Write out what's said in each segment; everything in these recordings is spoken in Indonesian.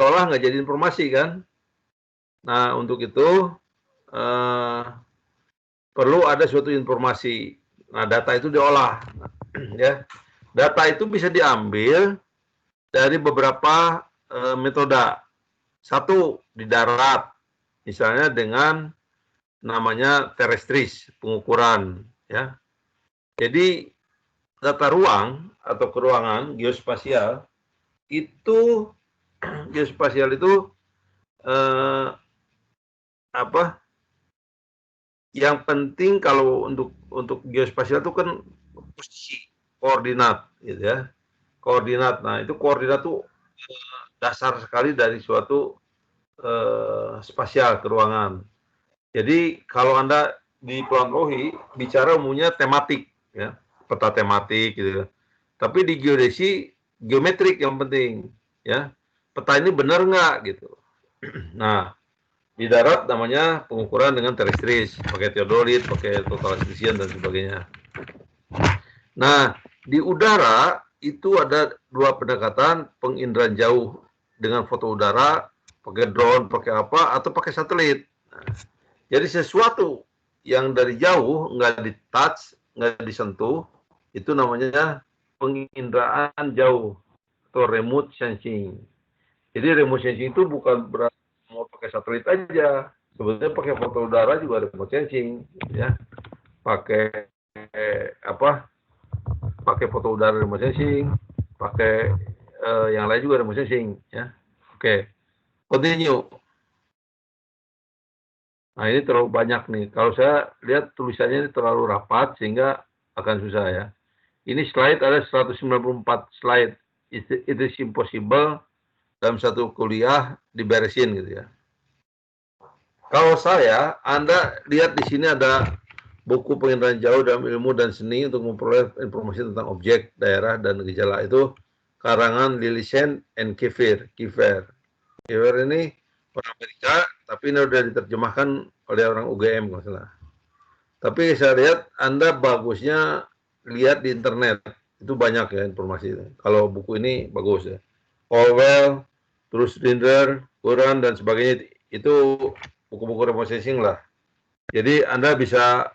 seolah nggak jadi informasi kan. Nah, untuk itu perlu ada suatu informasi. Nah, data itu diolah, ya. Data itu bisa diambil dari beberapa metode. Satu, di darat, misalnya dengan namanya terrestris, pengukuran, ya. Jadi data ruang atau keruangan geospasial itu geospasial itu apa? Yang penting kalau untuk geospasial itu kan posisi, koordinat, gitu ya. Koordinat. Nah, itu koordinat tuh dasar sekali dari suatu spasial keruangan. Jadi kalau Anda di Pulau Rohi bicara umumnya tematik, ya, peta tematik gitu. Tapi di geodesi geometrik yang penting, ya. Peta ini benar nggak gitu. Nah, di darat namanya pengukuran dengan terrestris, pakai teodolit, pakai total acquisition dan sebagainya. Nah, di udara itu ada dua pendekatan penginderaan jauh dengan foto udara, pakai drone, pakai apa, atau pakai satelit. Nah, jadi sesuatu yang dari jauh nggak di touch, nggak disentuh, itu namanya penginderaan jauh atau remote sensing. Jadi remote sensing itu bukan berarti mau pakai satelit aja. Sebetulnya pakai foto udara juga remote sensing, ya. Pakai apa? Pakai foto udara remote sensing, pakai yang lain juga remote sensing, ya. Oke, continue. Nah, ini terlalu banyak nih. Kalau saya lihat tulisannya ini terlalu rapat sehingga akan susah ya. Ini slide ada 194 slide. It is impossible dalam satu kuliah diberesin gitu ya. Kalau saya, Anda lihat di sini ada buku penginderaan jauh dalam ilmu dan seni untuk memperoleh informasi tentang objek, daerah, dan gejala. Itu karangan Lillisen and Kiefer. Kiefer ini orang Amerika, tapi ini sudah diterjemahkan oleh orang UGM kalau salah. Tapi saya lihat Anda bagusnya lihat di internet. Itu banyak ya informasi itu. Kalau buku ini bagus ya. Orwell, terus Rinder, Quran, dan sebagainya. Itu buku-buku remote sensing lah. Jadi Anda bisa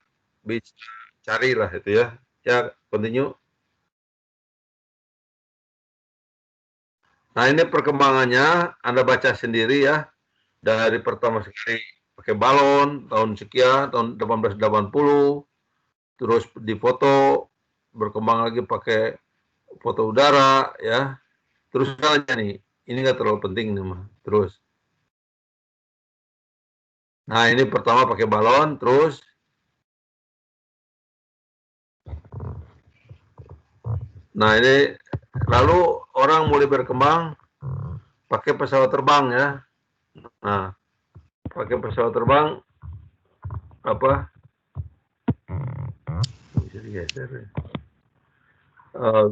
carilah itu ya. Ya, continue. Nah, ini perkembangannya Anda baca sendiri ya. Dari pertama sekali pakai balon tahun sekian, tahun 1880, terus difoto, berkembang lagi pakai foto udara ya. Terus aja nih, ini nggak terlalu penting nih mah. Terus. Nah, ini pertama pakai balon, terus nah ini lalu orang mulai berkembang pakai pesawat terbang ya. Nah, pakai pesawat terbang apa? Bisa digeser ya.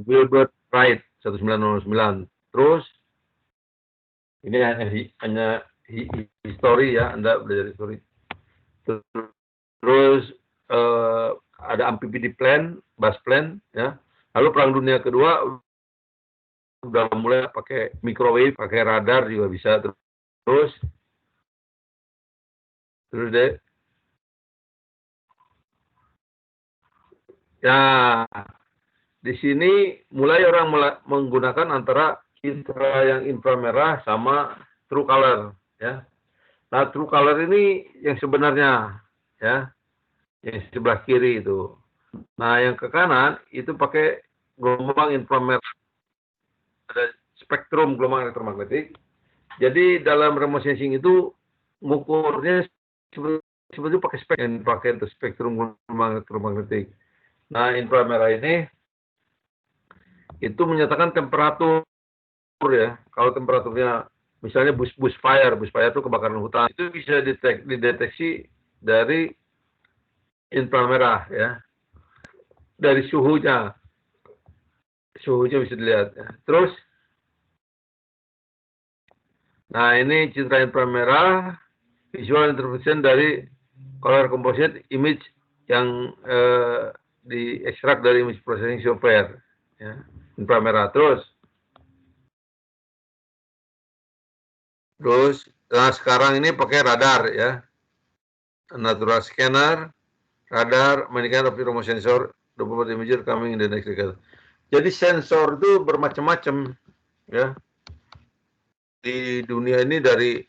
Wilbur Wright 1909. Terus ini hanya history ya, Anda belajar history. Terus ada amphibious plan, bus plan ya. Lalu Perang Dunia Kedua udah mulai pakai microwave, pakai radar juga bisa. Terus deh. Ya, di sini mulai orang menggunakan antara yang inframerah sama true color ya. Nah, true color ini yang sebenarnya ya, yang sebelah kiri itu. Nah, yang ke kanan itu pakai gelombang inframerah. Ada spektrum gelombang elektromagnetik. Jadi dalam remote sensing itu mengukurnya sebetulnya pakai spektrum gelombang elektromagnetik. Nah, inframerah ini itu menyatakan temperatur ya. Kalau temperaturnya misalnya bush fire itu kebakaran hutan, itu bisa dideteksi dari inframerah ya. Dari suhunya bisa dilihat ya. Terus nah ini citra inframerah visual interpretation dari color composite image yang diekstrak dari image processing software ya, inframerah. Terus Terus, nah sekarang ini pakai radar ya, natural scanner, radar, many kind of remote sensor, 24 imager coming in the next decade. Jadi sensor itu bermacam-macam ya di dunia ini, dari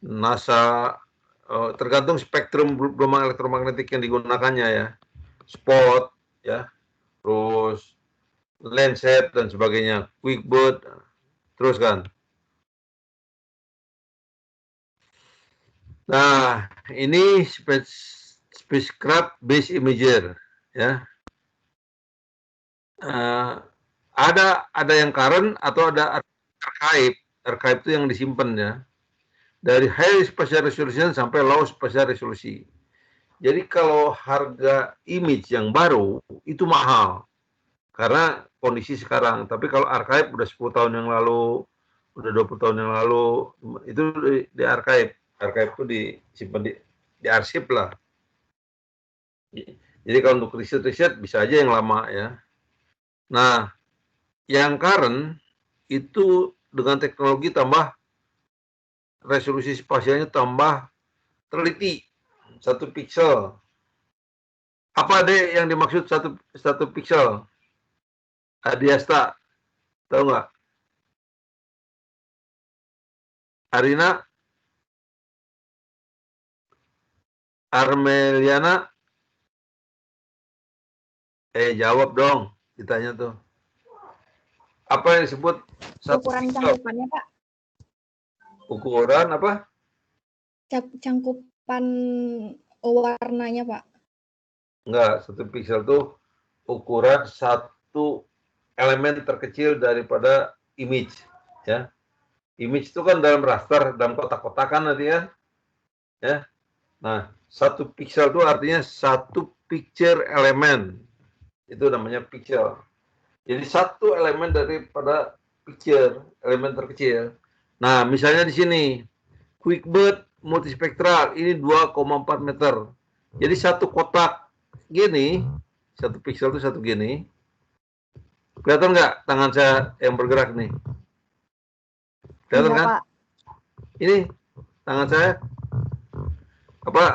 NASA, tergantung spektrum gelombang elektromagnetik yang digunakannya ya, spot ya, terus Landsat dan sebagainya, QuickBird, terus kan. Nah, ini spacecraft base imager ya. Ada yang current atau ada archive. Archive itu yang disimpan ya. Dari high spatial resolution sampai low spatial resolution. Jadi kalau harga image yang baru itu mahal karena kondisi sekarang. Tapi kalau archive udah 10 tahun yang lalu, udah 20 tahun yang lalu, itu di archive. Archive itu disimpan di arsip lah. Jadi kalau untuk riset-riset bisa aja yang lama ya. Nah, yang current itu dengan teknologi tambah resolusi spasialnya tambah teliti, 1 pixel. Apa deh yang dimaksud satu pixel? Adiasta, tahu nggak? Arina, Armeliana, jawab dong, ditanya tuh. Apa yang disebut satu ukuran pixel? cangkupannya, Pak? Ukuran apa? Cangkupan warnanya, Pak. Enggak, 1 pixel tuh ukuran satu elemen terkecil daripada image ya. Image itu kan dalam raster, dalam kotak-kotakan nanti ya. Ya. Nah, 1 pixel itu artinya 1 picture element. Itu namanya pixel. Jadi 1 elemen daripada picture, elemen terkecil. Nah, misalnya di sini QuickBird multispektral ini 2,4 meter. Jadi 1 kotak gini, 1 pixel itu 1 gini. Kelihatan nggak tangan saya yang bergerak nih? Kelihatan kan? Pak. Ini tangan saya. Apa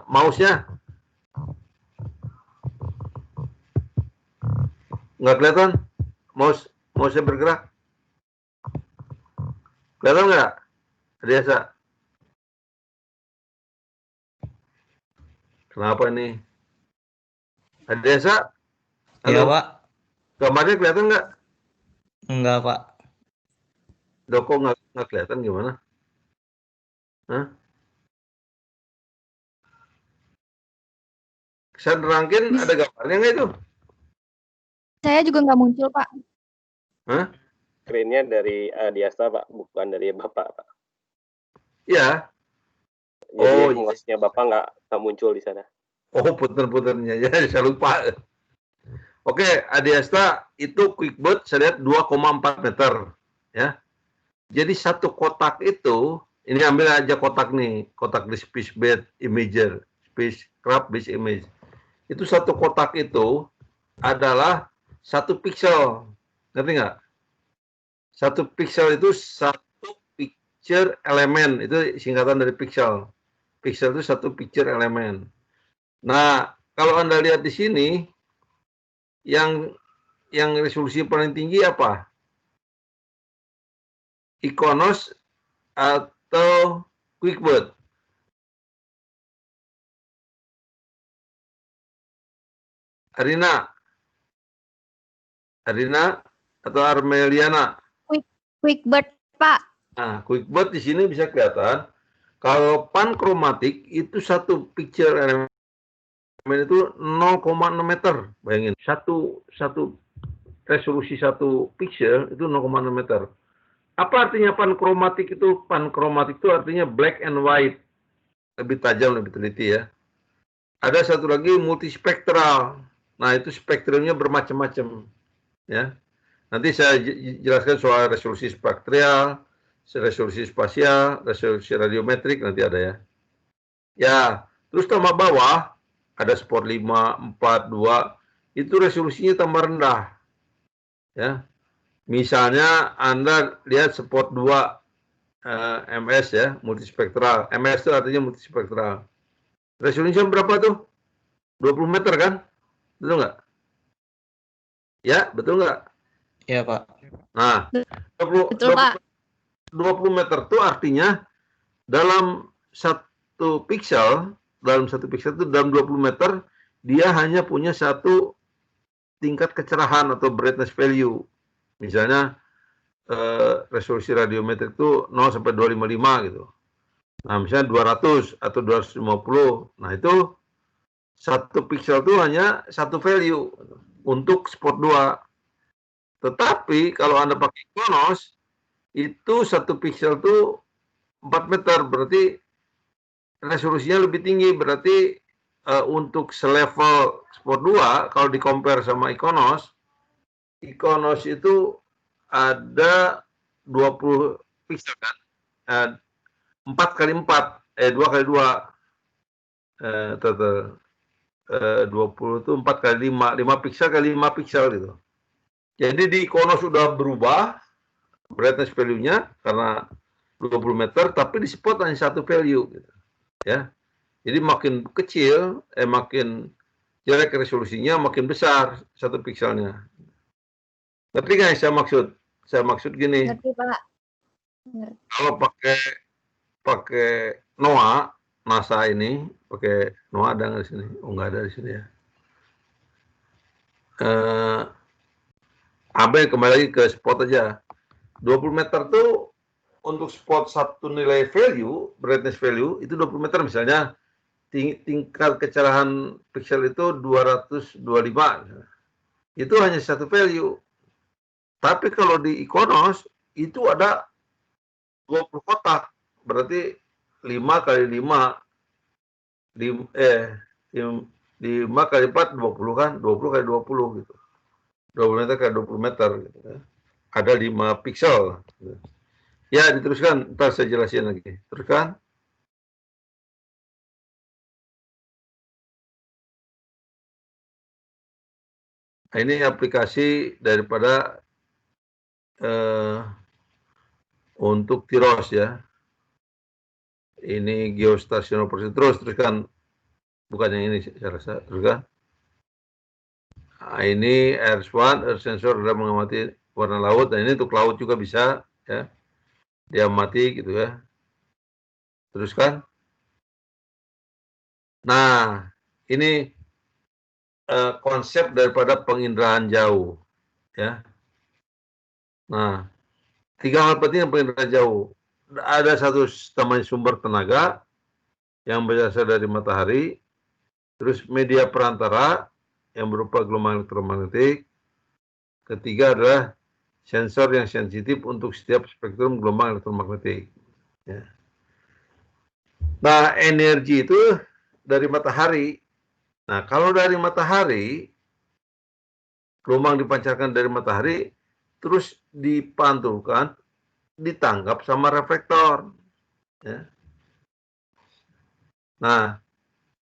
mouse-nya? Nggak kelihatan? Mouse-nya bergerak? Kelihatan nggak? Biasa. Kenapa nih? Biasa? Iya, Pak. Gambarnya kelihatan nggak? Enggak, Pak. Doko nggak kelihatan gimana? Hah? Saya nerangkin ada gambarnya nggak itu? Saya juga nggak muncul, Pak. Hah? Screen-nya dari Adiasta, Pak, bukan dari Bapak, Pak. Iya. Jadi mouse-nya Bapak nggak muncul di sana. Oh, puter-puternya ya, saya lupa. Oke, Adiasta itu QuickBird saya lihat 2,4 meter ya. Jadi 1 kotak itu, ini ambil aja kotak nih, kotak di spacecraft imager, spacecraft base image. Itu 1 kotak itu adalah 1 pixel. Ngerti nggak? 1 pixel itu 1 picture element, itu singkatan dari pixel. Pixel itu 1 picture element. Nah, kalau Anda lihat di sini, yang resolusi paling tinggi apa? Iconos atau QuickBird? Arina atau Armeliana? QuickBird, Pak. Nah, QuickBird di sini bisa kelihatan. Kalau pankromatik itu 1 picture element itu 0,6 meter. Bayangin, satu resolusi 1 pixel itu 0,6 meter. Apa artinya pankromatik itu? Pankromatik itu artinya black and white. Lebih tajam, lebih teliti ya. Ada satu lagi multispektral. Nah, itu spektrumnya bermacam-macam. Ya. Nanti saya jelaskan soal resolusi spektral, resolusi spasial, resolusi radiometrik, nanti ada ya. Ya, terus tambah bawah, ada spot 5, 4, 2, itu resolusinya tambah rendah. Ya. Misalnya Anda lihat spot 2, MS ya, multispektral. MS itu artinya multispektral. Resolusinya berapa tuh? 20 meter kan? Betul nggak? Ya, betul nggak? Iya, Pak. Nah, 20, Betul, Pak. 20 meter itu artinya dalam satu pixel itu dalam 20 meter dia hanya punya satu tingkat kecerahan atau brightness value. Misalnya resolusi radiometrik itu 0 sampai 255 gitu. Nah, misalnya 200 atau 250. Nah, itu satu pixel itu hanya satu value untuk spot 2. Tetapi kalau Anda pakai Iconos, itu satu pixel itu 4 meter, berarti resolusinya lebih tinggi. Berarti untuk selevel spot 2, kalau di compare sama Iconos itu ada 20 pixel kan? 4 kali 4, 2 kali 2. 20 itu 4 kali 5, 5 pixel kali 5 pixel gitu. Jadi di Iconos sudah berubah brightness value-nya karena 20 meter, tapi di spot hanya satu value gitu. Ya. Jadi makin kecil, makin jelek resolusinya, makin besar satu pixelnya. Ngerti nggak yang saya maksud? Saya maksud gini. Ngerti, Pak. Ngerti. Kalau pakai NOAA, NASA ini, pakai NOAA ada nggak di sini? Oh, nggak ada di sini ya. Abang kembali lagi ke spot aja. 20 meter tuh untuk spot satu nilai value, brightness value, itu 20 meter misalnya tingkat kecerahan pixel itu 225. Itu hanya satu value. Tapi kalau di Iconos, itu ada 20 kotak. Berarti 5 kali 5, 5 kali 4, 20 kan? 20 kali 20 gitu. 20 meter kali 20 meter gitu ya. Ada 5 pixel. Ya, diteruskan. Ntar saya jelasin lagi. Teruskan. Nah, ini aplikasi daripada untuk Tiros ya. Ini geostationary operation. Teruskan. Bukan yang ini saya rasa. Teruskan. Nah, ini Earth-1, Earth Sensor adalah mengamati warna laut. Dan ini untuk laut juga bisa ya. Diamati gitu ya. Teruskan. Nah, ini konsep daripada penginderaan jauh ya. Nah, 3 hal penting yang penginderaan jauh. Ada satu namanya sumber tenaga yang berasal dari matahari, terus media perantara yang berupa gelombang elektromagnetik. Ketiga adalah sensor yang sensitif untuk setiap spektrum gelombang elektromagnetik. Ya. Nah, energi itu dari matahari. Nah, kalau dari matahari, gelombang dipancarkan dari matahari, terus dipantulkan, ditangkap sama reflektor. Ya. Nah,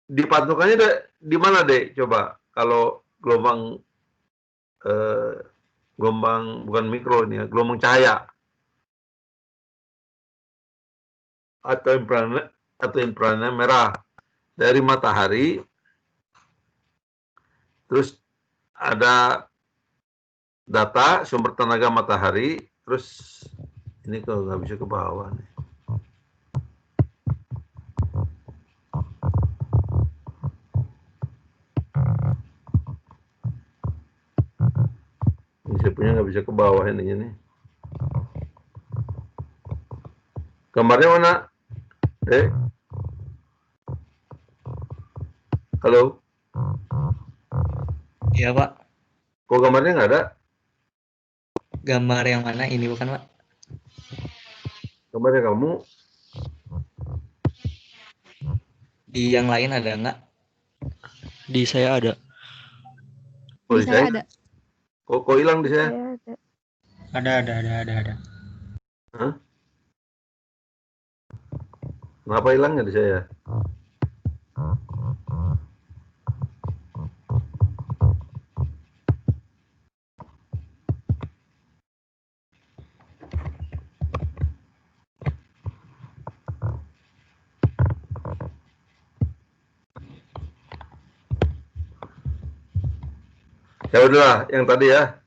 dipantulkannya di mana deh? Coba kalau gelombang bukan mikro ini ya, gelombang cahaya atau infrared merah dari matahari, terus ada data sumber tenaga matahari, terus ini kalau nggak bisa ke bawah nih. Ini saya punya nggak bisa ke bawah ininya nih. Gambarnya mana? Halo? Iya, Pak. Kok gambarnya nggak ada? Gambar yang mana ini bukan, Pak? Gambarnya kamu? Di yang lain ada nggak? Di saya ada. Oh, Di saya ada. Kok hilang di saya? Ada. Hah? Kenapa hilangnya di saya? Ya udahlah, yang tadi ya.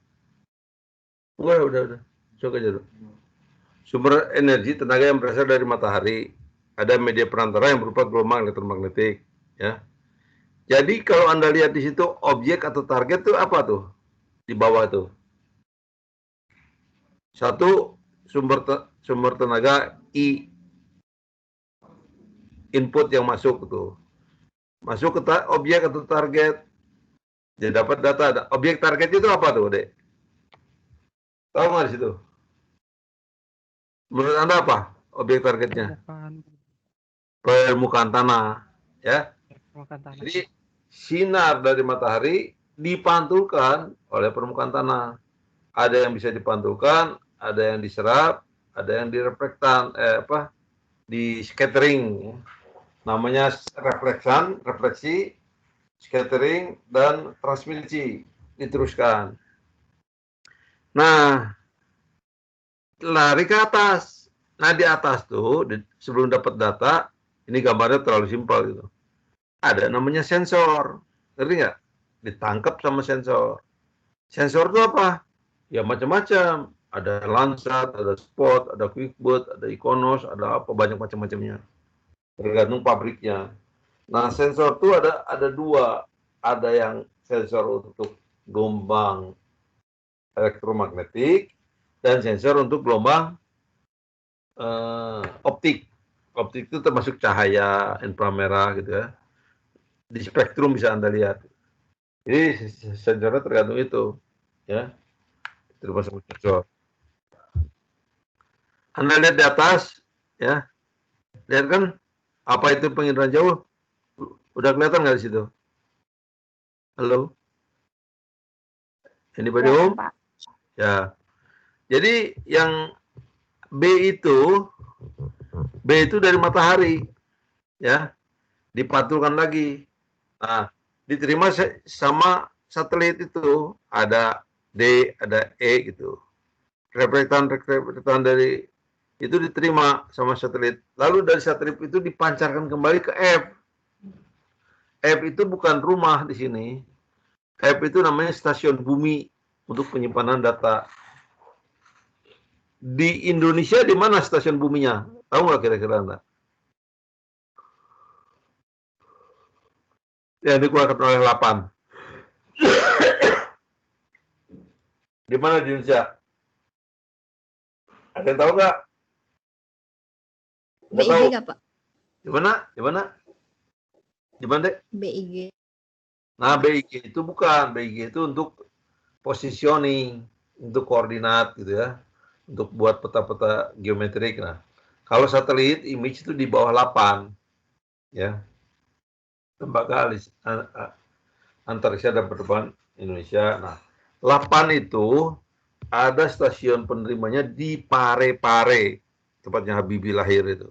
Udah. Coba aja dulu. Sumber energi tenaga yang berasal dari matahari. Ada media perantara yang berupa gelombang elektromagnetik. Ya. Jadi kalau Anda lihat di situ objek atau target itu apa tuh? Di bawah tuh. Satu, sumber tenaga I. Input yang masuk tuh. Masuk ke objek atau target. Dia dapat data. Objek target itu apa tuh, Dek? Tahu nggak di situ? Menurut Anda apa objek targetnya? Permukaan tanah. Ya. Jadi sinar dari matahari dipantulkan oleh permukaan tanah. Ada yang bisa dipantulkan, ada yang diserap, ada yang direflektan, di scattering. Namanya refleksi, scattering, dan transmisi. Diteruskan. Nah, lari ke atas. Nah, di atas tuh, sebelum dapat data, ini gambarnya terlalu simpel gitu. Ada namanya sensor. Ngerti nggak? Ditangkap sama sensor. Sensor itu apa? Ya macam-macam. Ada Landsat, ada Spot, ada QuickBot, ada Iconos, ada apa banyak macam-macamnya. Tergantung pabriknya. Nah, sensor itu ada dua. Ada yang sensor untuk gelombang elektromagnetik dan sensor untuk gelombang optik. Optik itu termasuk cahaya, inframerah gitu ya. Di spektrum bisa Anda lihat. Jadi sensornya tergantung itu, ya. Termasuk sensor. Anda lihat di atas, ya. Lihat kan apa itu pengindara jauh? Udah kelihatan nggak di situ? Halo? Anybody home? Pak. Ya. Jadi yang B itu dari matahari, ya. Dipantulkan lagi. Nah, diterima sama satelit itu. Ada D, ada E gitu. Reflektan dari itu diterima sama satelit. Lalu dari satelit itu dipancarkan kembali ke F. F itu bukan rumah di sini. F itu namanya stasiun bumi untuk penyimpanan data. Di Indonesia di mana stasiun buminya? Tahu nggak kira-kira Anda? Yang dikeluarkan oleh 8. Di mana di Indonesia? Ada yang tahu nggak? BIG tahu. nggak, Pak? Di mana? Di mana, Dek? BIG. Nah, BIG itu bukan. BIG itu untuk positioning, untuk koordinat gitu ya. Untuk buat peta-peta geometrik. Nah, kalau satelit image itu di bawah 8. Ya. Lembaga Antariksa dan Penerbangan Indonesia. Nah, 8 itu ada stasiun penerimanya di Parepare, tempatnya Habibie lahir itu.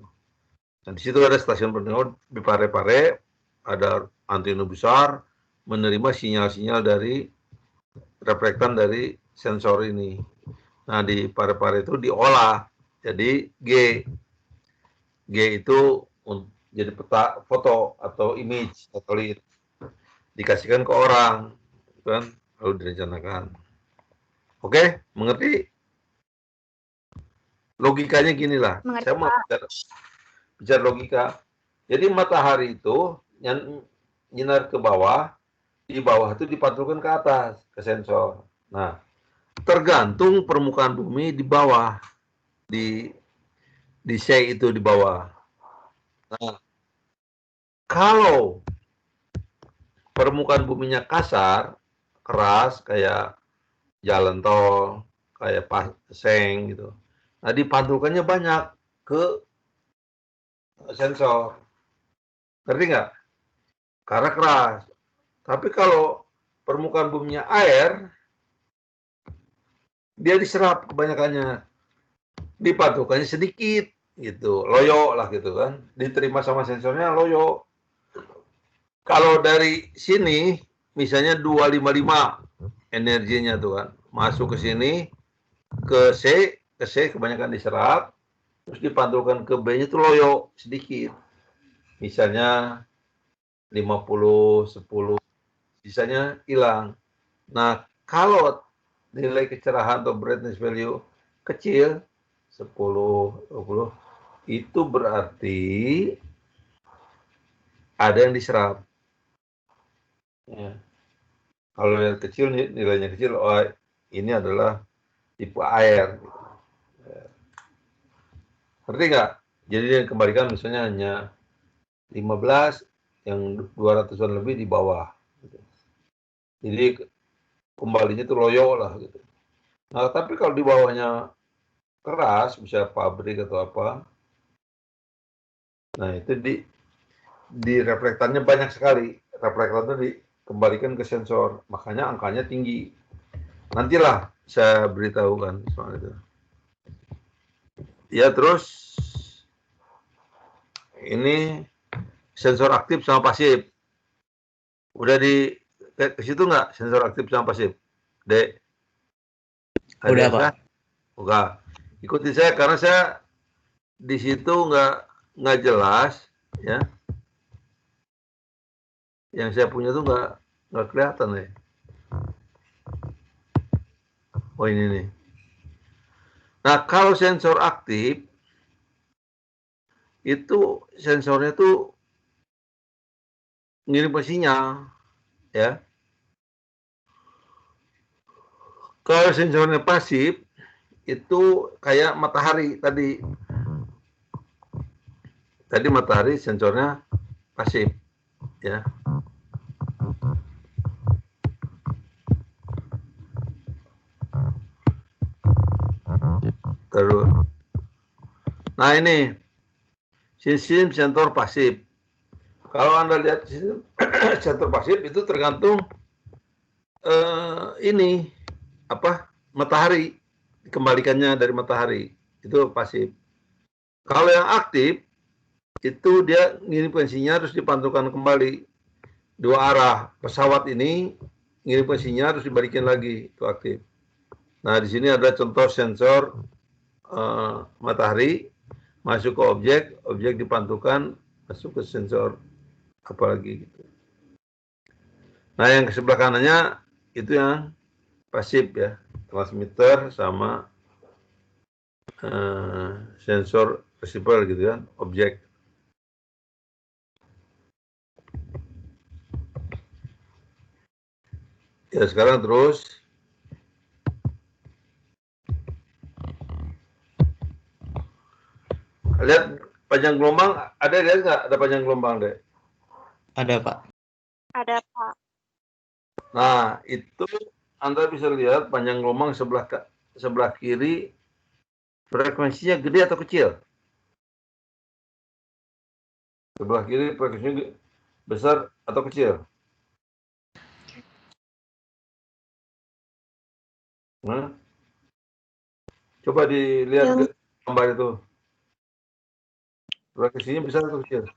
Nah, di situ ada stasiun penerima di Parepare, ada antena besar menerima sinyal-sinyal dari reflektan dari sensor ini. Nah, di Parepare itu diolah jadi G. G itu jadi peta foto atau image satelit. Dikasihkan ke orang, kan? Lalu direncanakan. Oke, mengerti? Logikanya gini lah. Mengerti, Saya mau bicara logika. Jadi matahari itu nyinar ke bawah, di bawah itu dipantulkan ke atas, ke sensor. Nah, tergantung permukaan bumi di bawah, di C itu di bawah. Nah, kalau permukaan buminya kasar, keras, kayak jalan tol, kayak paseng gitu. Nah, dipantulkannya banyak ke sensor. Ngerti nggak? Karena keras. Tapi kalau permukaan buminya air, dia diserap kebanyakannya. Dipantulkannya sedikit gitu, loyo lah gitu kan. Diterima sama sensornya loyo. Kalau dari sini misalnya 255 energinya tuh kan, masuk ke sini ke C kebanyakan diserap, terus dipantulkan ke B-nya tuh loyo sedikit. Misalnya 50, 10, sisanya hilang. Nah, kalau nilai kecerahan atau brightness value kecil 10, 20, itu berarti ada yang diserap. Ya. Kalau yang kecil nilainya kecil, oh ini adalah tipe air. Ngerti nggak? Jadi yang kembalikan misalnya hanya 15, yang 200-an lebih di bawah. Jadi kembalinya itu loyo lah gitu. Nah, tapi kalau di bawahnya keras, bisa pabrik atau apa, nah itu di reflektannya banyak sekali. Reflektannya dikembalikan ke sensor, makanya angkanya tinggi. Nantilah saya beritahu kan soal itu. Ya terus ini sensor aktif sama pasif. Udah ke situ nggak sensor aktif sama pasif? Dek. Udah, Pak. Udah. Ikuti saya karena saya di situ nggak jelas ya. Yang saya punya tuh nggak kelihatan ya. Oh ini nih. Nah kalau sensor aktif itu sensornya tuh ngirim sinyal ya. Kalau sensornya pasif itu kayak matahari tadi. Tadi matahari sensornya pasif ya. Terus. Nah ini sistem sensor pasif. Kalau Anda lihat sistem sensor pasif itu tergantung ini apa matahari, dikembalikannya dari matahari itu pasif. Kalau yang aktif itu dia ngirim sinyal terus dipantulkan kembali dua arah. Pesawat ini ngirim sinyal terus dibalikin lagi, itu aktif. Nah di sini ada contoh sensor matahari masuk ke objek dipantulkan masuk ke sensor apalagi gitu. Nah yang ke sebelah kanannya itu yang pasif ya, transmitter sama sensor receiver gitu kan, objek. Ya sekarang terus lihat panjang gelombang, lihat nggak ada panjang gelombang deh? Ada, Pak. Ada, Pak. Nah itu Anda bisa lihat panjang gelombang sebelah kiri frekuensinya gede atau kecil? Sebelah kiri frekuensinya besar atau kecil? Nah, coba dilihat gambar itu. Frekuensinya besar atau kecil?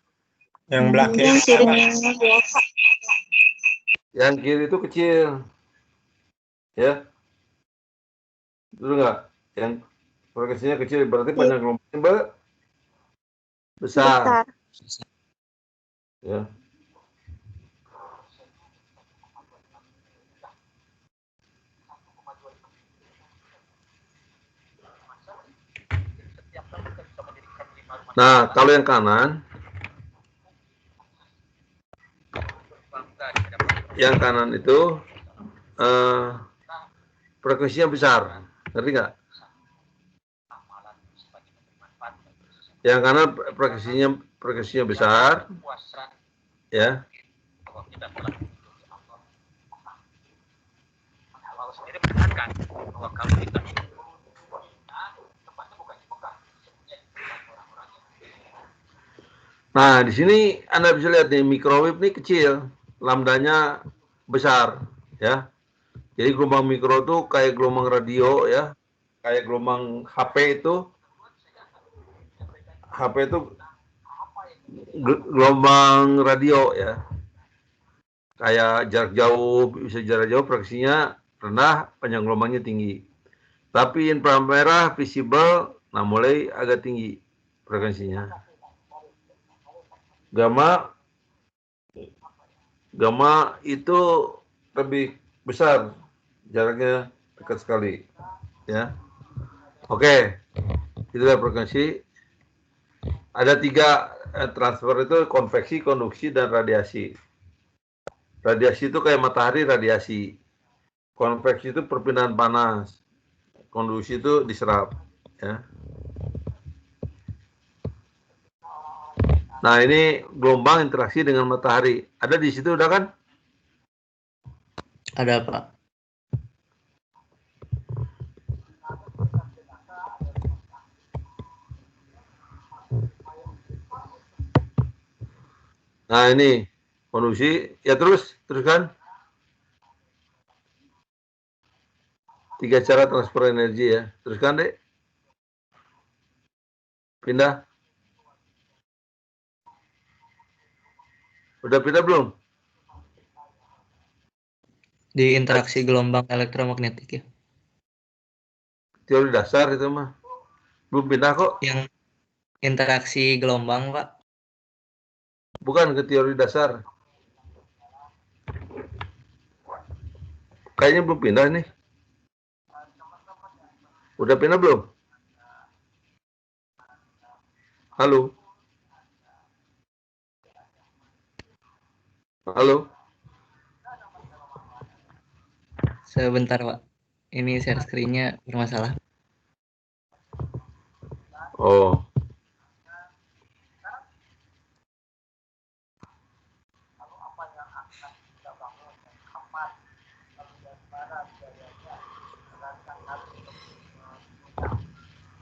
Yang belah kiri. Yang kirinya biasa. Yang kiri itu kecil. Ya. Dulu nggak? Yang frekuensinya kecil berarti panjang gelombangnya besar. Ya. Nah, kalau yang kanan itu frekuensinya besar, ngerti nggak? Yang kanan frekuensinya besar, ya. Nah, di sini Anda bisa lihat nih, microwave ini kecil, lambdanya besar, ya. Jadi gelombang mikro itu kayak gelombang radio, ya. Kayak gelombang HP itu gelombang radio, ya. Kayak jarak jauh, bisa jarak jauh, frekuensinya rendah, panjang gelombangnya tinggi. Tapi inframerah visible, nah mulai agak tinggi frekuensinya. Gamma itu lebih besar jaraknya dekat sekali, ya. Oke, itulah frekuensi. Ada 3 transfer itu: konveksi, konduksi, dan radiasi. Radiasi itu kayak matahari radiasi. Konveksi itu perpindahan panas. Konduksi itu diserap, ya. Nah, ini gelombang interaksi dengan matahari. Ada di situ udah kan? Ada, Pak. Nah, ini konduksi. Ya, teruskan. 3 cara transfer energi ya. Teruskan, Dek. Pindah. Udah pindah belum? Di interaksi gelombang elektromagnetik ya. Teori dasar itu mah. Belum pindah kok. Yang interaksi gelombang, Pak. Bukan ke teori dasar. Kayaknya belum pindah nih. Udah pindah belum? Halo? Halo? Sebentar, Pak. Ini share screen-nya bermasalah. Oh.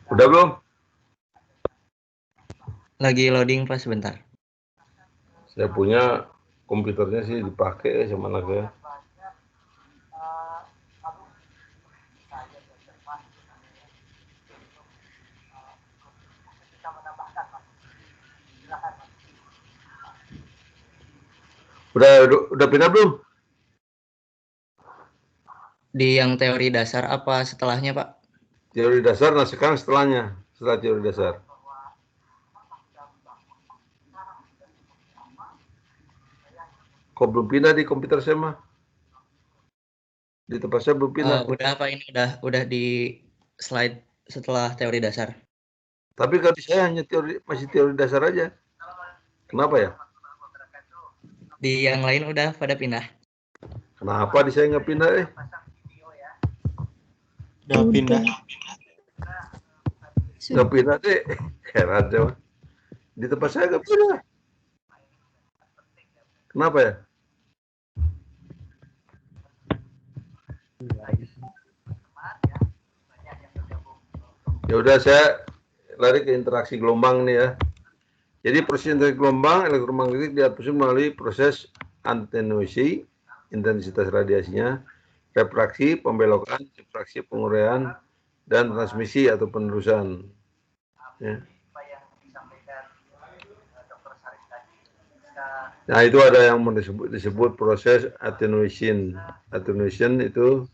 Udah belum? Lagi loading, Pak, sebentar. Saya punya komputernya sih dipakai sama anaknya. Udah pindah belum? Di yang teori dasar apa setelahnya, Pak? Teori dasar, nah sekarang setelahnya. Setelah teori dasar. Kok belum pindah di komputer saya mah? Di tempat saya belum pindah. Udah, Pak, ini udah di slide setelah teori dasar. Tapi kalau saya hanya masih teori dasar aja. Kenapa ya? Di yang lain udah pada pindah. Kenapa di saya nggak pindah Udah pindah. Nggak pindah deh. Heran coba. Di tempat saya nggak pindah. Kenapa ya? Ya udah, saya lari ke interaksi gelombang nih ya. Jadi proses interaksi gelombang elektromagnetik dihapus melalui proses atenuasi, intensitas radiasinya, refraksi, pembelokan, difraksi, penguraian, dan transmisi atau penerusan. Ya. Nah, itu ada yang disebut proses attenuation. Attenuation itu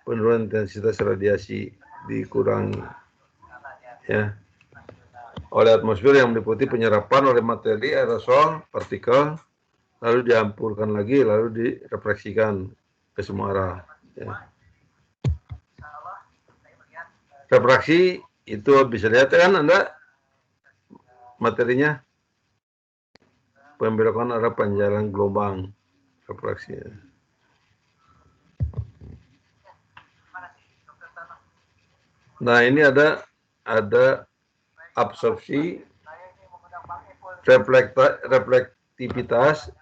penurunan intensitas radiasi dikurangi, ya, oleh atmosfer yang meliputi penyerapan oleh materi aerosol, partikel, lalu dihampurkan lagi, lalu direfleksikan ke semua arah. Ya. Refraksi itu bisa lihat kan Anda materinya, pembelokan arah panjalan gelombang, refraksi. Nah, ini ada absorpsi, reflektivitas,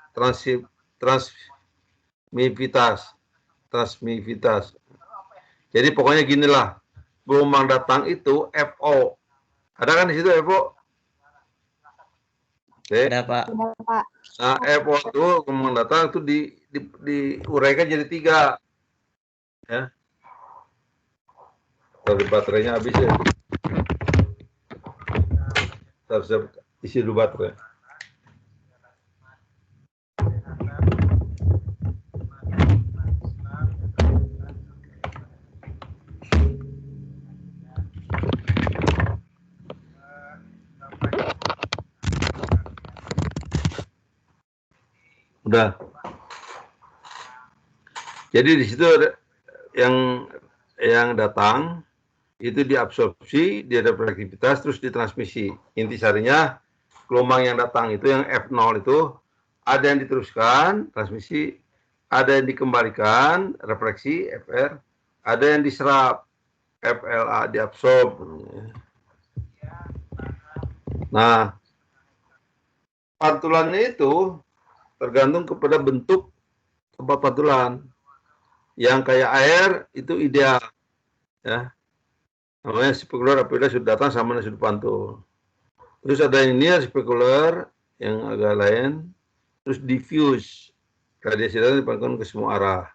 transmisivitas. Jadi pokoknya ginilah, gelombang datang itu FO. Ada kan di situ FO? Ada, Pak. Nah, FO itu gelombang datang itu diuraikan jadi 3. Ya. Tapi baterainya habis ya. Harus isi dulu baterai. Udah. Jadi di situ yang datang itu diabsorpsi, dia ada reflektivitas, terus ditransmisi. Intisarinya gelombang yang datang itu yang F0 itu ada yang diteruskan, transmisi, ada yang dikembalikan, refleksi, FR, ada yang diserap, FLA, diabsorb. Nah, pantulannya itu tergantung kepada bentuk tempat pantulan. Yang kayak air itu ideal, ya. Namanya spekuler apabila sudah datang sama sudah pantul. Terus ada yang ini spekuler yang agak lain, terus diffuse, radiasi datang dipantulkan ke semua arah.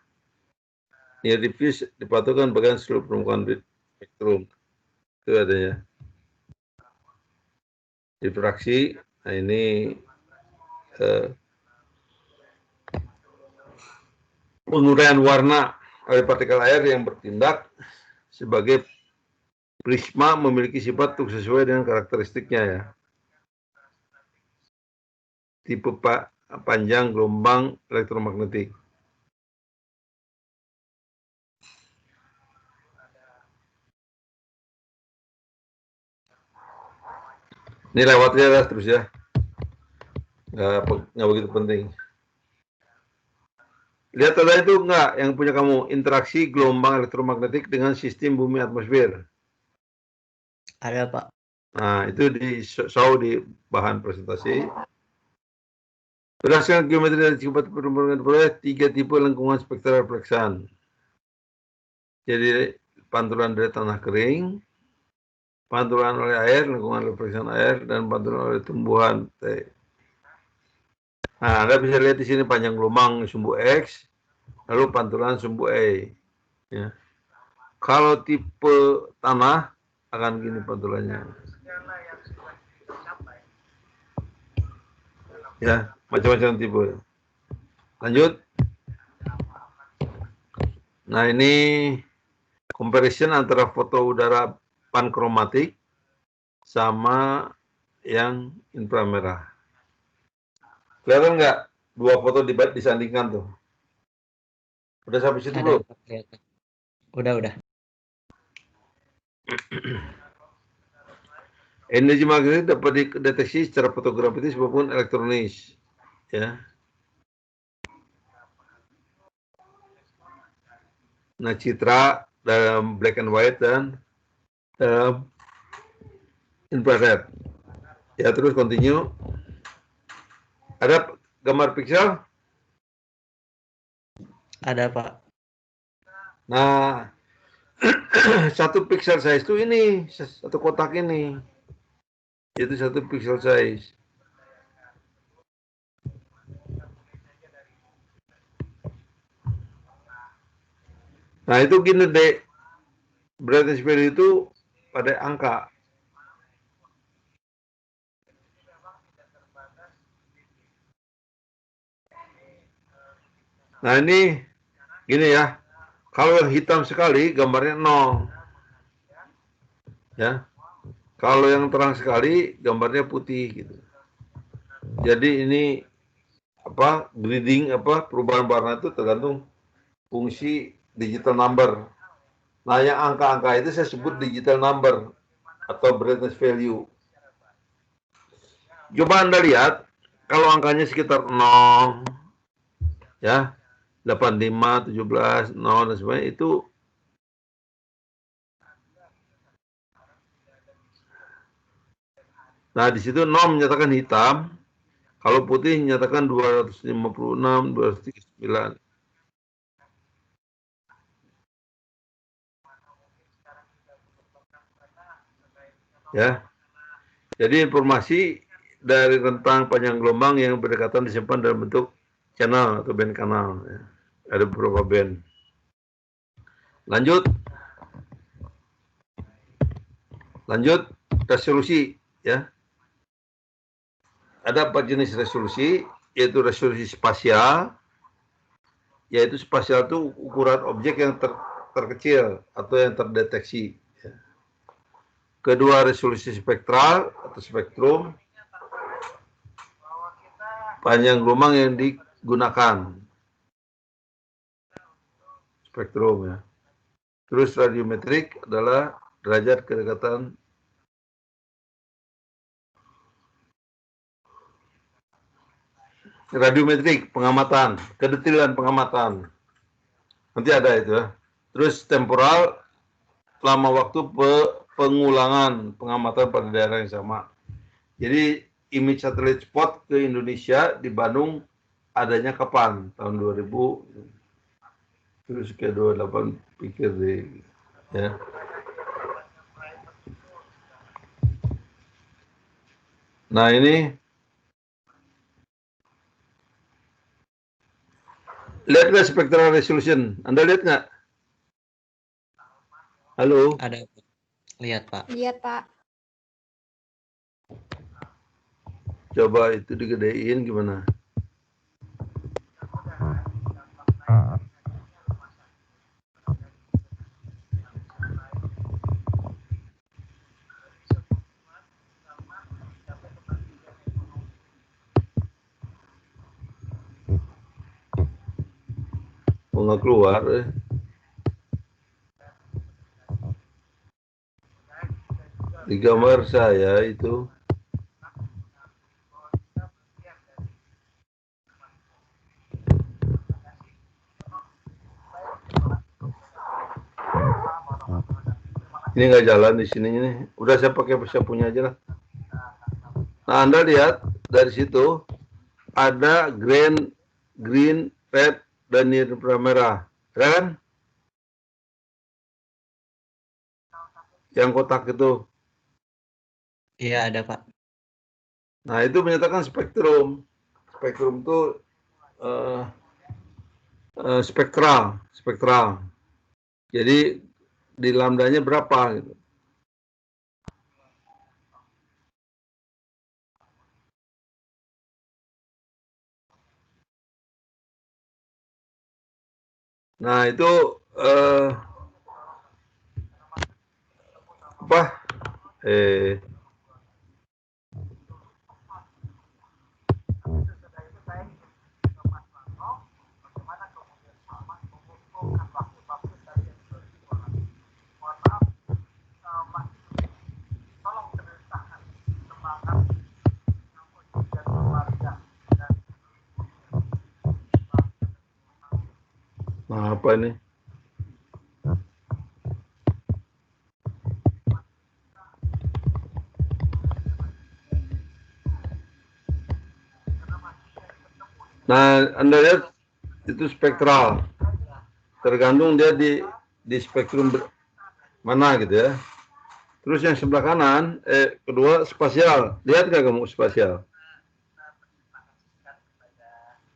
Near diffuse dipantulkan bagian seluruh permukaan spektrum. Itu adanya. Difraksi, nah ini penguraian warna oleh partikel air yang bertindak sebagai prisma memiliki sifat sesuai dengan karakteristiknya ya. Tipe panjang gelombang elektromagnetik. Ini lewatnya lah terus ya. Nggak begitu penting. Lihat ada itu enggak yang punya kamu, interaksi gelombang elektromagnetik dengan sistem bumi atmosfer. Ada, Pak. Nah, itu di show di bahan presentasi. Berdasarkan geometri dan sifat perkembangan proyek, 3 tipe lengkungan spektral refleksan. Jadi pantulan dari tanah kering, pantulan oleh air, lengkungan refleksan air, dan pantulan oleh tumbuhan. Nah, Anda bisa lihat di sini panjang gelombang sumbu X, lalu pantulan sumbu E. Ya. Kalau tipe tanah akan gini pantulannya. Ya, macam-macam tipe. Lanjut. Nah, ini comparison antara foto udara pankromatik sama yang inframerah. Kelihatan nggak dua foto disandingkan tuh? Udah sampai situ belum? Udah. Energi magnetik dapat dideteksi secara fotografitis maupun elektronis, ya. Nah, citra dalam black and white dan dalam infrared. Ya, terus continue. Ada gambar piksel? Ada, Pak. Nah, satu pixel size itu ini, satu kotak ini. Itu satu pixel size. Nah, itu gini deh. Brightness value itu pada angka. Nah, ini gini ya. Kalau yang hitam sekali gambarnya 0. Ya. Kalau yang terang sekali gambarnya putih gitu. Jadi ini grading perubahan warna itu tergantung fungsi digital number. Nah, yang angka-angka itu saya sebut digital number atau brightness value. Coba Anda lihat kalau angkanya sekitar 0 ya, 85, 17, 0 dan sebagainya itu nah di situ 0 menyatakan hitam, kalau putih menyatakan 256, 239. Ya. Jadi informasi dari rentang panjang gelombang yang berdekatan disimpan dalam bentuk channel atau band kanal. Ya. Ada beberapa band. Lanjut resolusi ya. Ada 4 jenis resolusi, yaitu resolusi spasial, yaitu spasial itu ukuran objek yang terkecil atau yang terdeteksi. Ya. Kedua, resolusi spektral atau spektrum, panjang gelombang yang digunakan. Spektrum ya. Terus radiometrik adalah derajat kedekatan radiometrik, pengamatan, kedetilan pengamatan. Nanti ada itu ya. Terus temporal, lama waktu pengulangan pengamatan pada daerah yang sama. Jadi image satellite spot ke Indonesia di Bandung adanya kapan? Tahun 2000. Terus ke 28 pikir deh. Ya. Nah ini lihat nggak spectral resolution? Anda lihat nggak? Halo? Ada. Lihat, Pak. Lihat, Pak. Coba itu digedein gimana? Oh, nggak keluar. Di gambar saya itu. Ini nggak jalan di sini ini. Udah saya pakai punya aja lah. Nah, Anda lihat dari situ ada green, red, dan merah. Ya kan? Yang kotak itu. Iya, ada, Pak. Nah, itu menyatakan spektrum. Spektrum itu spektral. Jadi di lambdanya berapa gitu. Nah, itu apa? Nah, apa ini? Nah, Anda lihat itu spektral. Tergantung dia di spektrum mana gitu ya. Terus yang sebelah kanan, kedua spasial. Lihat nggak kamu spasial?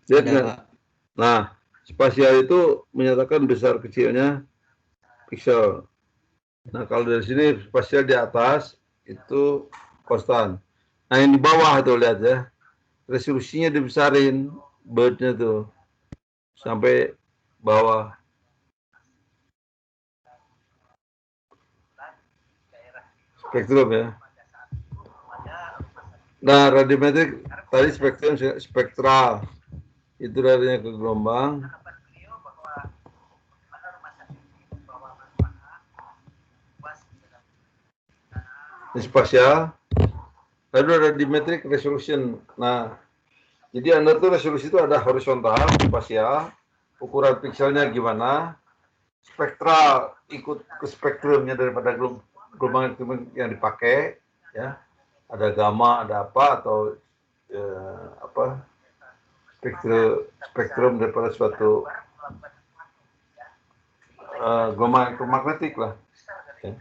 Lihat Ada, nggak? Pak. Nah, spasial itu menyatakan besar kecilnya pixel. Nah, kalau dari sini spasial di atas itu konstan. Nah, yang di bawah tuh lihat ya. Resolusinya dibesarin birdnya tuh sampai bawah. Spektrum ya. Nah, radiometrik tadi spektrum spektral. Itu radianya ke gelombang. Ini spasial. Lalu radiometric resolution. Nah, jadi Anda tuh resolusi itu ada horizontal, spasial, ukuran pixelnya gimana, spektral ikut ke spektrumnya daripada gelombang yang dipakai, ya. Ada gamma, ada apa atau apa spektrum daripada suatu gelombang elektromagnetik lah. Ya.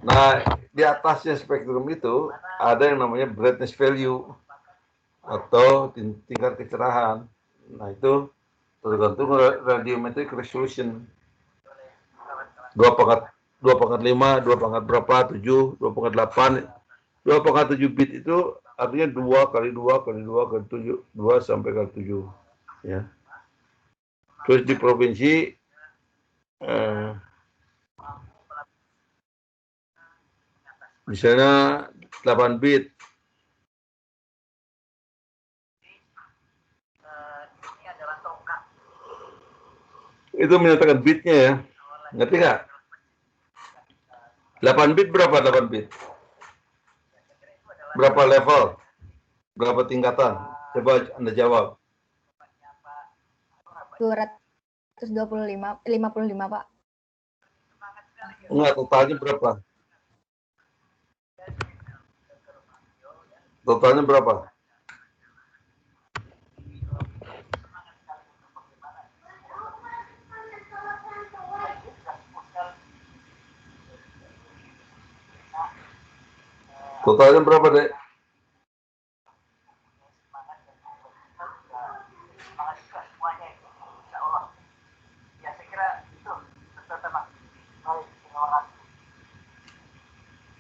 Nah, di atasnya spektrum itu ada yang namanya brightness value atau tingkat kecerahan. Nah, itu tergantung radiometric resolution. 2/5, 2 berapa, 7, 2/8. 2/7 bit itu artinya 2 kali 2 kali 2 kali 7, 2 sampai kali 7. Ya. Terus di provinsi misalnya 8 bit. Itu menyatakan bitnya ya. Ngerti nggak? 8 bit berapa 8 bit? Berapa level? Berapa tingkatan? Coba Anda jawab. 255, 55 Pak. Enggak, totalnya berapa? Totalnya berapa? Totalnya berapa, Dek?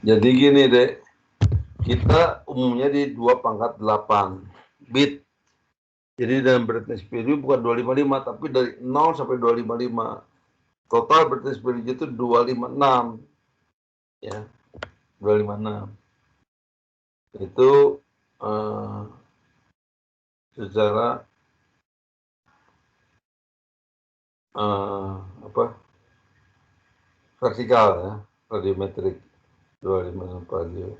Jadi gini, Dek. Kita umumnya di 2/8 bit. Jadi dalam brightness period bukan 255, tapi dari 0 sampai 255. Total brightness period itu 256. Ya, 256. Itu secara vertikal ya, radiometrik 256 radio.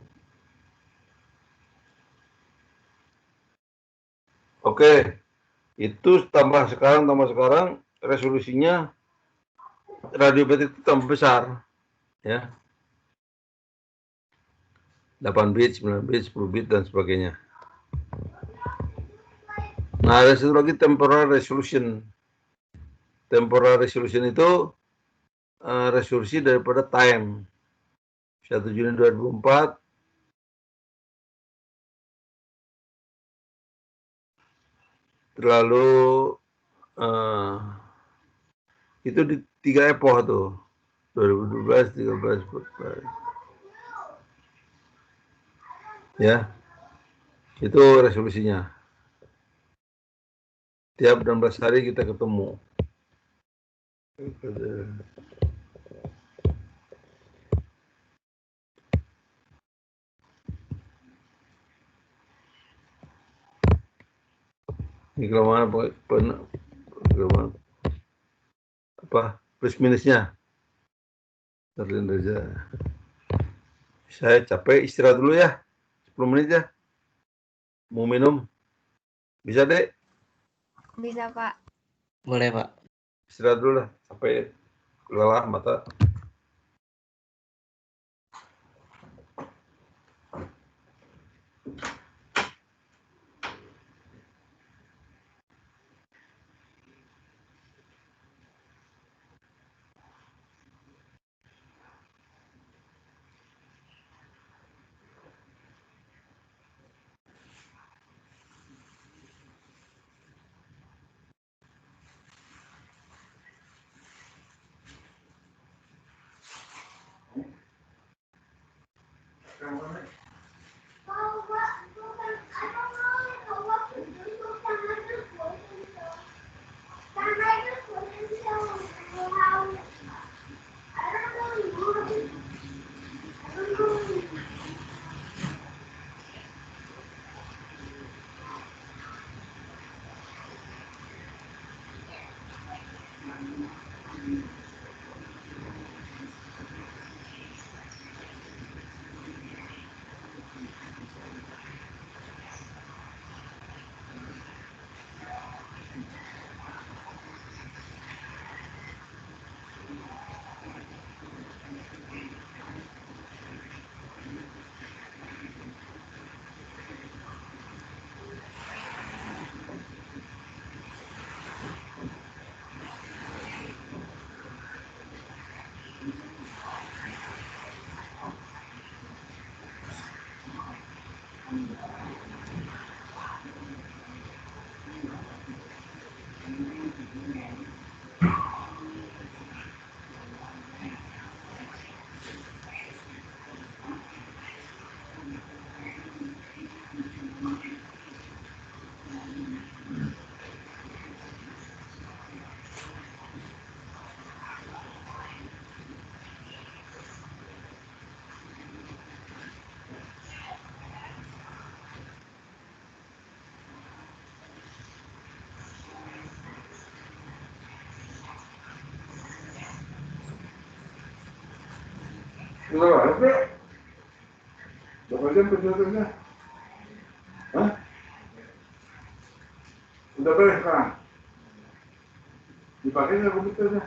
Oke, itu tambah sekarang resolusinya radiometrik itu tambah besar, ya. 8 bit, 9 bit, 10 bit dan sebagainya. Nah, ada satu lagi temporal resolution. Temporal resolution itu resolusi daripada time. 1 Juni 2004 lalu itu di 3 epoch tuh, 2012, 13, 14. Ya, itu resolusinya. Tiap 16 hari kita ketemu. Ini kelemahan apa plus minusnya. Saya capek, istirahat dulu ya. 10 menit ya. Mau minum? Bisa, Dek? Bisa Pak. Boleh, Pak. Istirahat dulu lah. Sampai lelah mata. Sudah lah, Pak. Berapa jam penjelasannya? Hah? Udah beres sekarang? Dipakai nggak komputernya?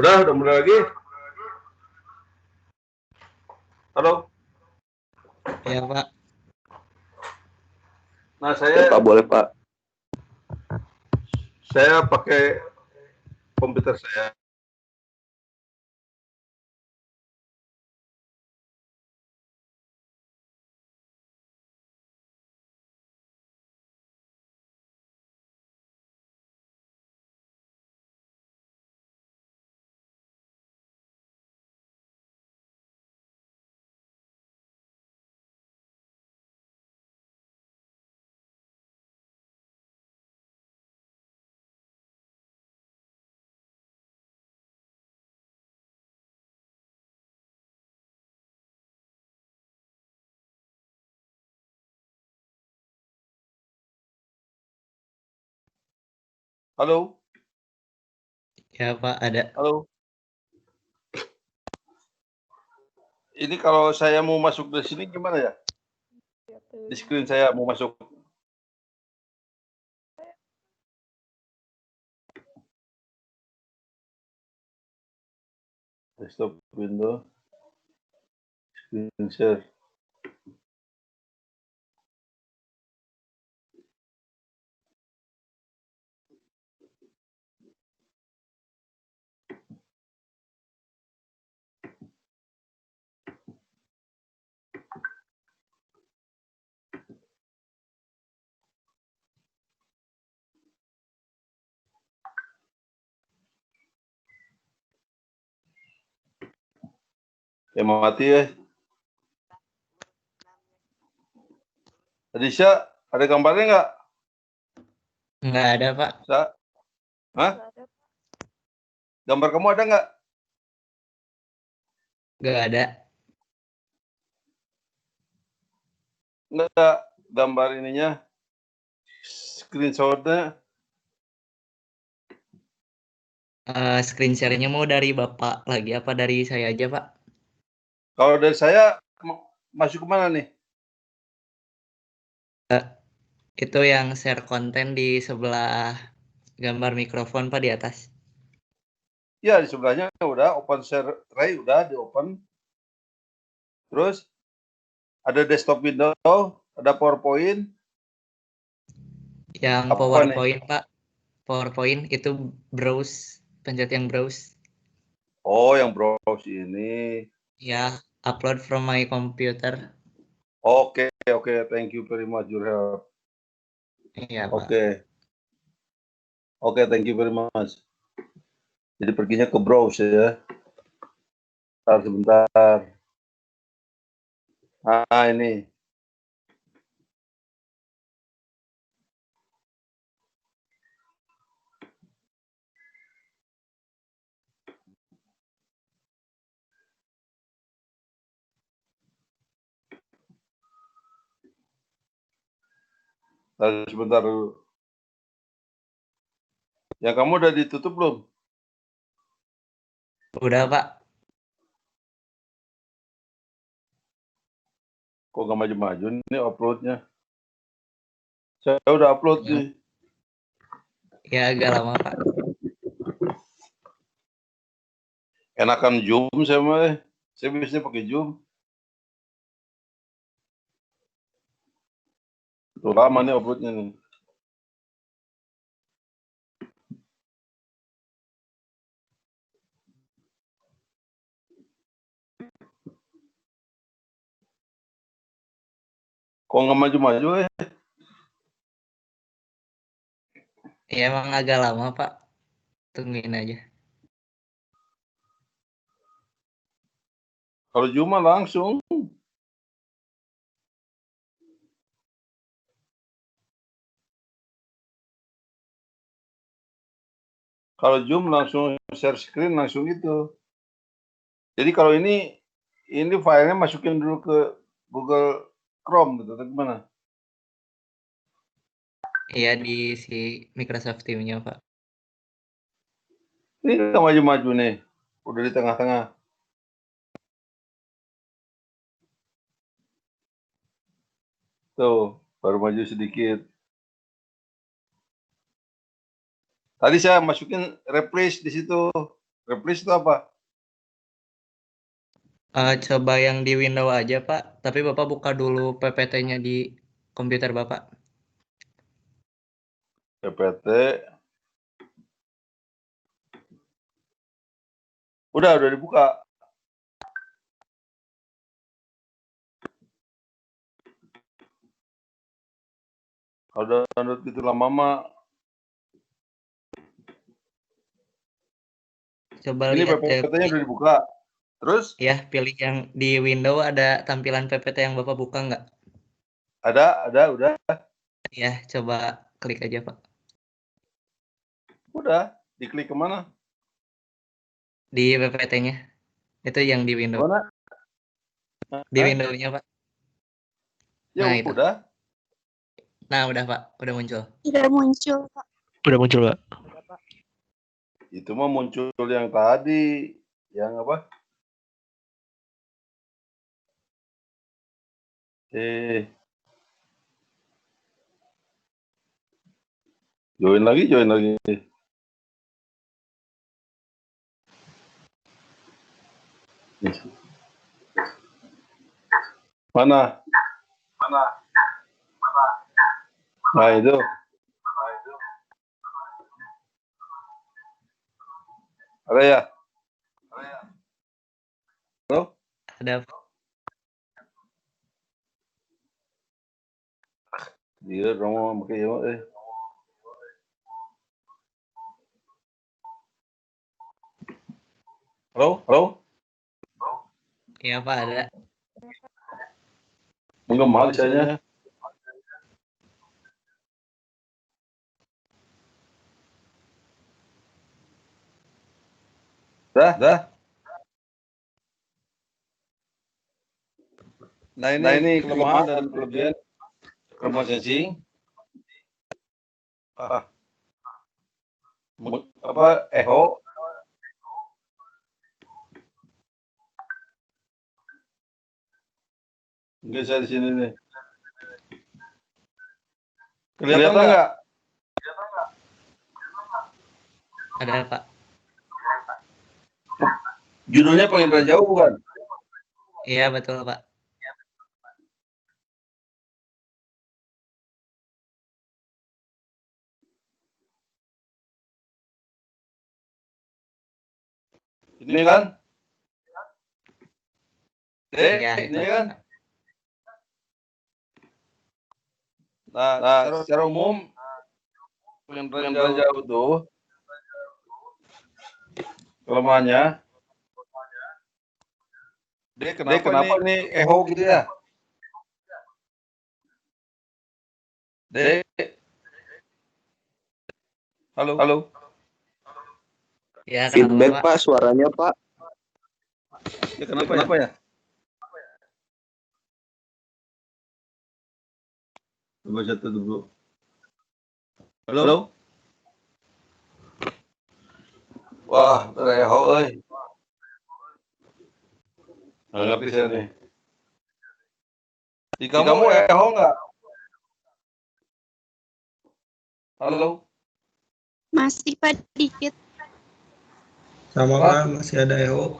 Udah mulai lagi. Halo. Ya Pak. Nah, Ya, Pak, boleh, Pak. saya pakai komputer saya. Halo. Ya Pak, ada. Halo. Ini kalau saya mau masuk dari sini gimana ya? Di screen saya mau masuk. Desktop window. Screen share. Ya mati ya. Adisha, ada gambarnya nggak? Nggak ada Pak. Hah? Nggak ada. Gambar kamu ada nggak? Nggak ada. Nggak, gambar ininya. Screenshotnya. Screen share-nya mau dari Bapak lagi apa dari saya aja Pak? Kalau dari saya, masuk kemana nih? Itu yang share konten di sebelah gambar mikrofon Pak di atas. Ya, di sebelahnya udah open share tray, udah di open. Terus, ada desktop window, ada PowerPoint. Yang Apa PowerPoint Pak. PowerPoint itu browse, pencet yang browse. Oh, yang browse ini. Ya, upload from my computer. Oke. Thank you very much your help. Iya Pak. Oke, thank you very much. Jadi perginya ke browse ya. Sebentar. Ah, ini. Sebentar dulu. Yang kamu udah ditutup belum? Udah Pak. Kok nggak maju-maju nih uploadnya? Saya udah upload Ya. nih. Ya agak lama Pak. Enakan Zoom saya biasanya pakai Zoom. Tuh lama nih uploadnya nih. Kok nggak maju-maju ya? Ya emang agak lama Pak. Tungguin aja. Kalau Zoom mah langsung. Kalau Zoom langsung share screen langsung itu. Jadi kalau ini filenya masukin dulu ke Google Chrome gitu, atau gimana? Iya di si Microsoft Teams-nya Pak. Ini nggak maju-maju nih, udah di tengah-tengah. Tuh, baru maju sedikit. Tadi saya masukin replace di situ. Replace itu apa? Coba yang di window aja, Pak. Tapi Bapak buka dulu PPT-nya di komputer Bapak. PPT. Udah dibuka. Kalau download gitu lama mah. Coba Ini lihat PPT-nya udah dibuka. Terus? ya, pilih yang di window ada tampilan PPT yang Bapak buka nggak? Ada, udah. Ya, coba klik aja, Pak. Udah, diklik kemana? Di PPT-nya. Itu yang di window. Mana? Di window-nya, Pak. Ya Nah, itu. udah. Nah, udah, Pak. Udah muncul. Udah muncul, Pak. Udah muncul, Pak. Itu mah muncul yang tadi. Yang apa? Join lagi. Mana? Nah, itu. Ada ya? Halo? Ada, Pak. Iya, dong, pakai ya, Halo? Iya, Pak, ada. Menggema misalnya. Dah. Nah, ini kelemahan dan kelebihan remote sensing. Echo. Enggak, saya di sini nih. Kelihatan nggak? Ada, Pak. Judulnya penginderaan jauh bukan? Iya, betul, Pak. Ini kan? Iya, Ini itu. kan? Nah, secara umum penginderaan jauh tuh kelemahannya. Kenapa ini echo gitu ya? Halo. Ya, Feedback, kenapa, Pak? Pak, suaranya, Pak. Ya, kenapa ya? Coba satu dulu. Halo? Wah, echo euy. Nggak ngerti saya nih. Di kamu echo nggak? Halo? Masih, Pak, dikit. Sama Pak, masih ada echo.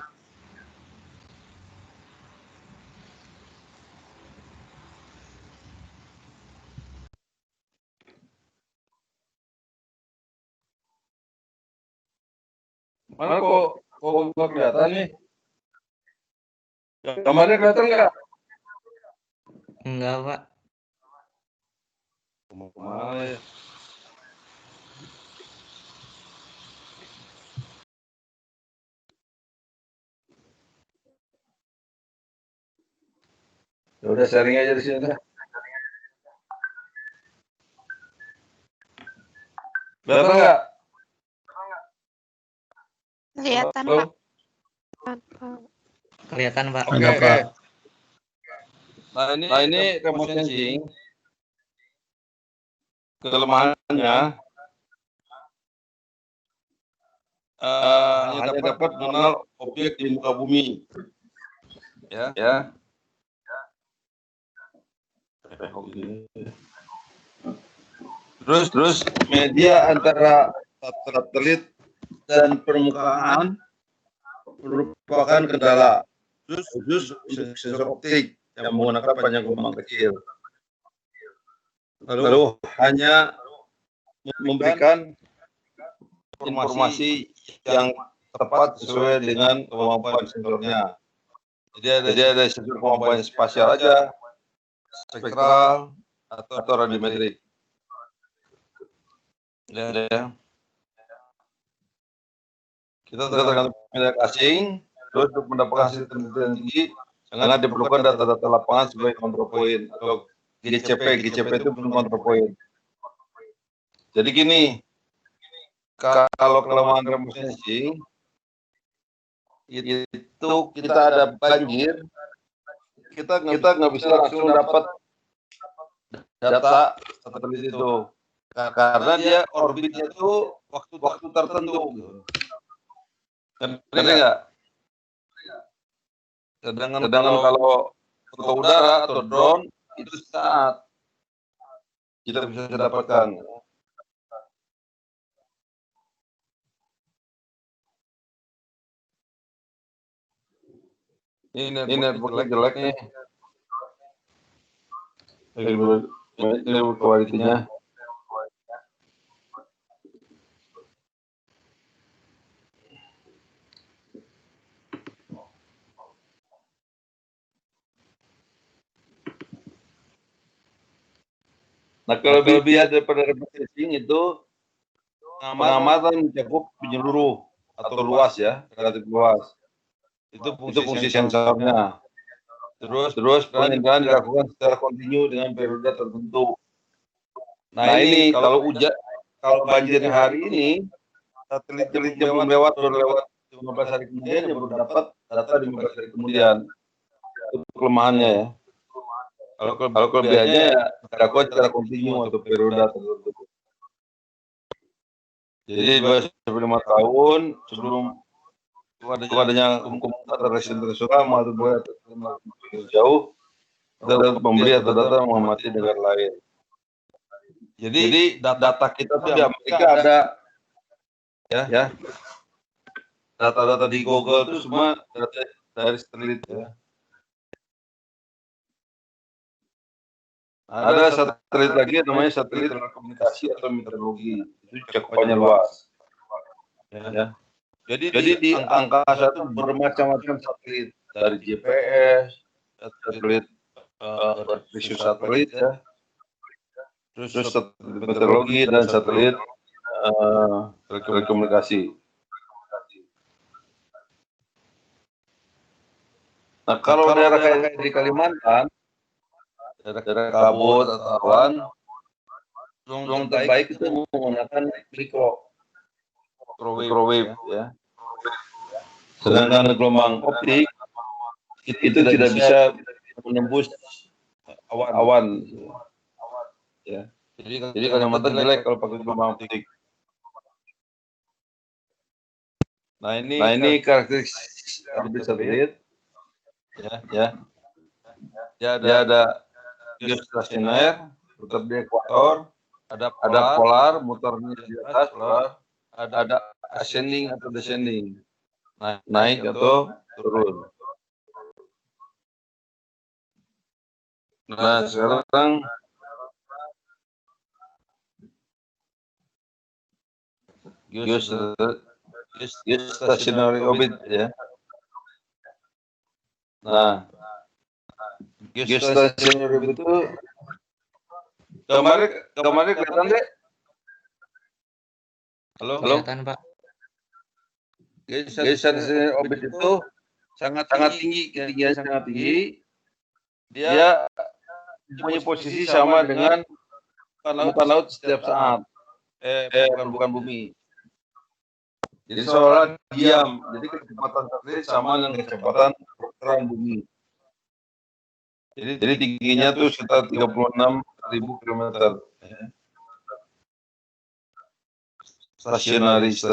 Mana kok nggak kelihatan nih? Gambarnya kelihatan nggak? Enggak, Pak. Kemana ya? Ya udah sharing aja di sini dah. Kelihatan nggak? Kelihatan, Halo? Pak. Kelihatan, Pak. Oke. Ada, Pak. Nah, ini remote sensing. Kelemahannya hanya dapat mengenal objek di muka bumi. Ya. Terus media antara satelit dan permukaan merupakan kendala khusus sensor optik yang menggunakan panjang gelombang kecil. Lalu hanya memberikan informasi yang tepat sesuai dengan kemampuan sensornya. Jadi ada sensor kemampuan spasial aja, spektral, atau radiometrik. Ya. Kita tergantung media asing, terus untuk mendapatkan hasil penelitian tinggi, sangat diperlukan data-data lapangan sebagai control point atau GCP. GCP itu control point. Jadi gini, kalau kelemahan remote sensing itu kita ada banjir, kita nggak bisa langsung dapat data satelit itu karena dia orbitnya itu waktu tertentu. Ngerti nggak? Sedangkan kalau foto udara atau drone itu saat kita bisa dapatkan. Ini network jelek nih. Ini kualitinya. Nah, kelebihan daripada remote sensing itu pengamatan mencakup menyeluruh atau luas ya, relatif luas. Itu fungsi sensornya. Terus penginderaan dilakukan secara kontinu dengan periode tertentu. Nah ini kalau banjirnya hari ini, satelit yang belum lewat 15 hari kemudian ya baru dapat data 15 hari kemudian. Itu kelemahannya ya. Kalau kelebihannya ya dilakukan secara kontinu atau periode tertentu. Jadi 2-5 tahun sebelum adanya hukum atas internasional atau jauh kita membeli data mengamati negara lain. Jadi data kita tuh di Amerika ada ya data-data di Google itu semua data dari satelit ya. Ada satelit lagi namanya satelit telekomunikasi atau meteorologi, itu cakupannya luas. Ya. Jadi di angkasa itu bermacam-macam satelit, dari GPS, satelit satelit ya, terus satelit meteorologi dan satelit telekomunikasi. Nah kalau daerah kayak di Kalimantan, daerah kabut atau awan, yang terbaik itu menggunakan microwave ya. Sedangkan gelombang optik itu tidak bisa menembus awan. Ya. Jadi Kalimantan jelek kalau pakai gelombang optik. Nah ini karakteristik orbit satelit. Ya. Dia ada geostasioner, tetap di ekuator, ada polar, muternya di atas, ada ascending atau descending. Naik atau turun. Nah sekarang geostationary orbit ya. Nah geostationary orbit itu gambarnya kelihatan deh. Halo. Kelihatan, Pak. Geostationary orbit itu sangat tinggi, ketinggian sangat tinggi. Dia punya posisi sama dengan permukaan laut setiap saat. Bukan bumi. Jadi seolah diam. Jadi kecepatan satelit sama dengan kecepatan perputaran bumi. Jadi tingginya tuh sekitar 36.000 km. Stasionari itu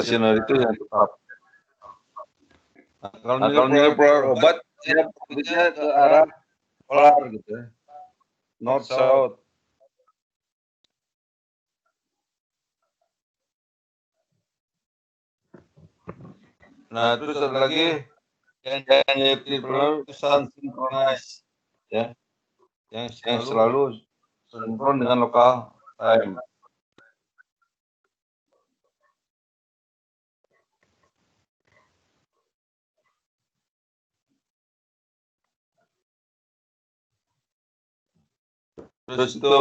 yang tetap. Nah, kalau nilai polar obat, dia orbitnya ke arah polar gitu ya. North South. Nah, terus ada lagi yang perlu itu synchronize, ya, yang selalu sinkron dengan lokal time. Terus itu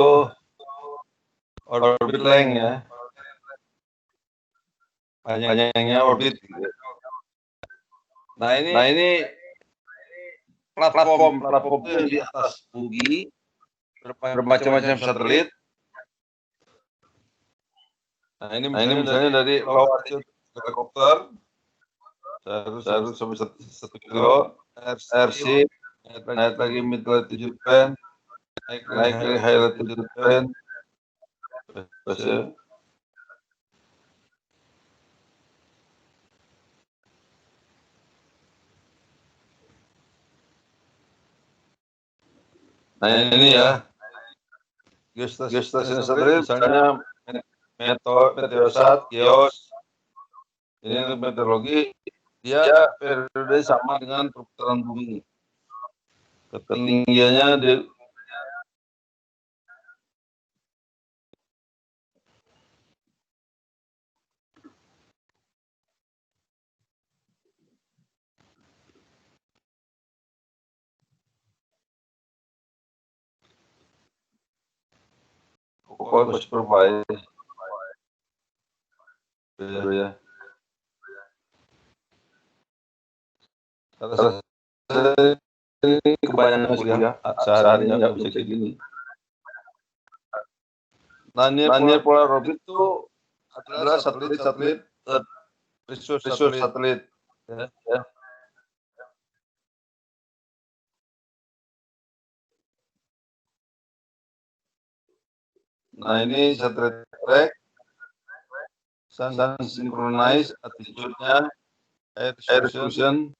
orbit length, ya, panjangnya orbit. Nah ini platform itu yang di atas bumi bermacam-macam satelit. Nah ini misalnya dari low altitude helikopter seharus sampai 1 kilo, airship, naik lagi mid latitude plane, naik lagi high latitude plane. Terus ya. Nah ini ya, geostasiun satelit misalnya Meteosat, Geos, ini untuk meteorologi, dia periode sama dengan perputaran bumi. Ketinggiannya di pokoknya super baik. Ya. Karena ini kebanyakan kuliah seharinya nggak bisa kayak gini. Nah, near polar orbit itu adalah satelit resource satelit. Ya. Nah ini satelit track, sun synchronize attitude-nya, air resolution,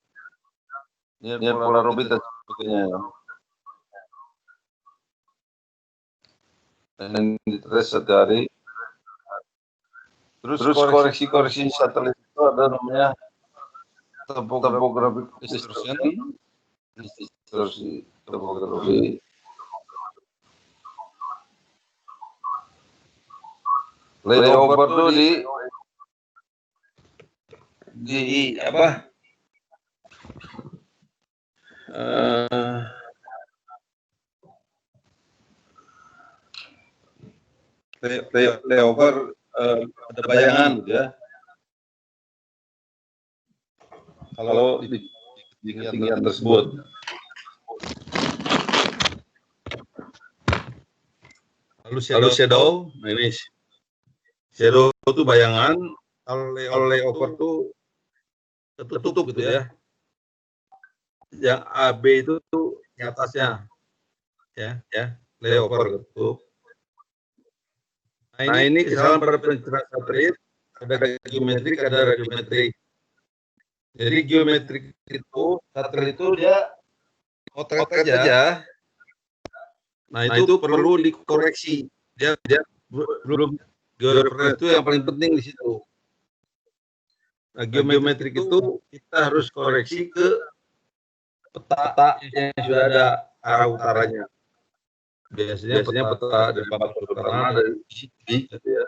near polar orbit dan sebagainya. Dan dites setiap hari. Terus koreksi satelit itu ada namanya topographic distortion, distorsi topografi. Layover tuh di apa? Layover ada bayangan gitu ya. Kalau di ketinggian tersebut. Lalu shadow, nah ini shadow itu bayangan, kalau layover itu tertutup gitu ya. Yang AB itu di atasnya, ya, layover tertutup. Nah ini kesalahan pada pencernaan satelit, ada geometrik, ada radiometrik. Jadi geometrik itu satelit itu dia motret aja. Nah itu perlu dikoreksi. Dia belum geometrik itu yang paling penting di situ. Nah geometrik itu kita harus koreksi ke peta yang sudah ada arah utaranya. Biasanya peta dari bapak utara dari sini, gitu ya.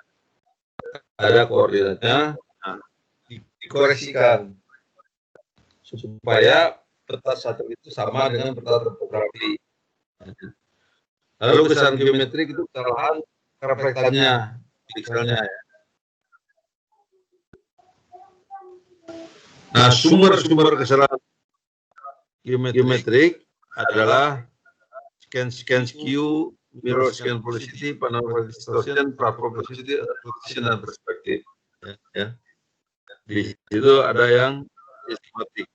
Ada koordinatnya, nah, dikoreksikan supaya peta satelit itu sama dengan peta topografi. Lalu kesalahan geometrik itu kesalahan reflektannya, pikselnya. Ya. Nah sumber kesalahan geometrik adalah scan skew, mirror scan velocity, panoramic distortion, platform velocity, rotation dan perspektif. Ya. Di situ ada yang sistematik.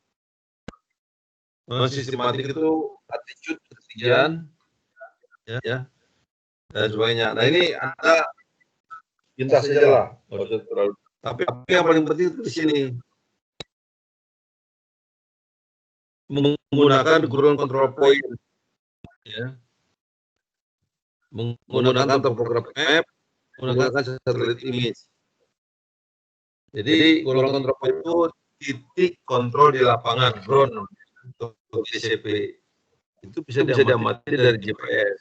Non sistematik itu attitude, ketinggian, ya, dan sebagainya. Nah ini Anda pintas saja lah, tapi yang paling penting itu di sini menggunakan ground control point. Ya. Menggunakan topographic map, menggunakan satelit image. Jadi ground control point itu titik kontrol di lapangan drone untuk GCP. Itu bisa diamati dari GPS.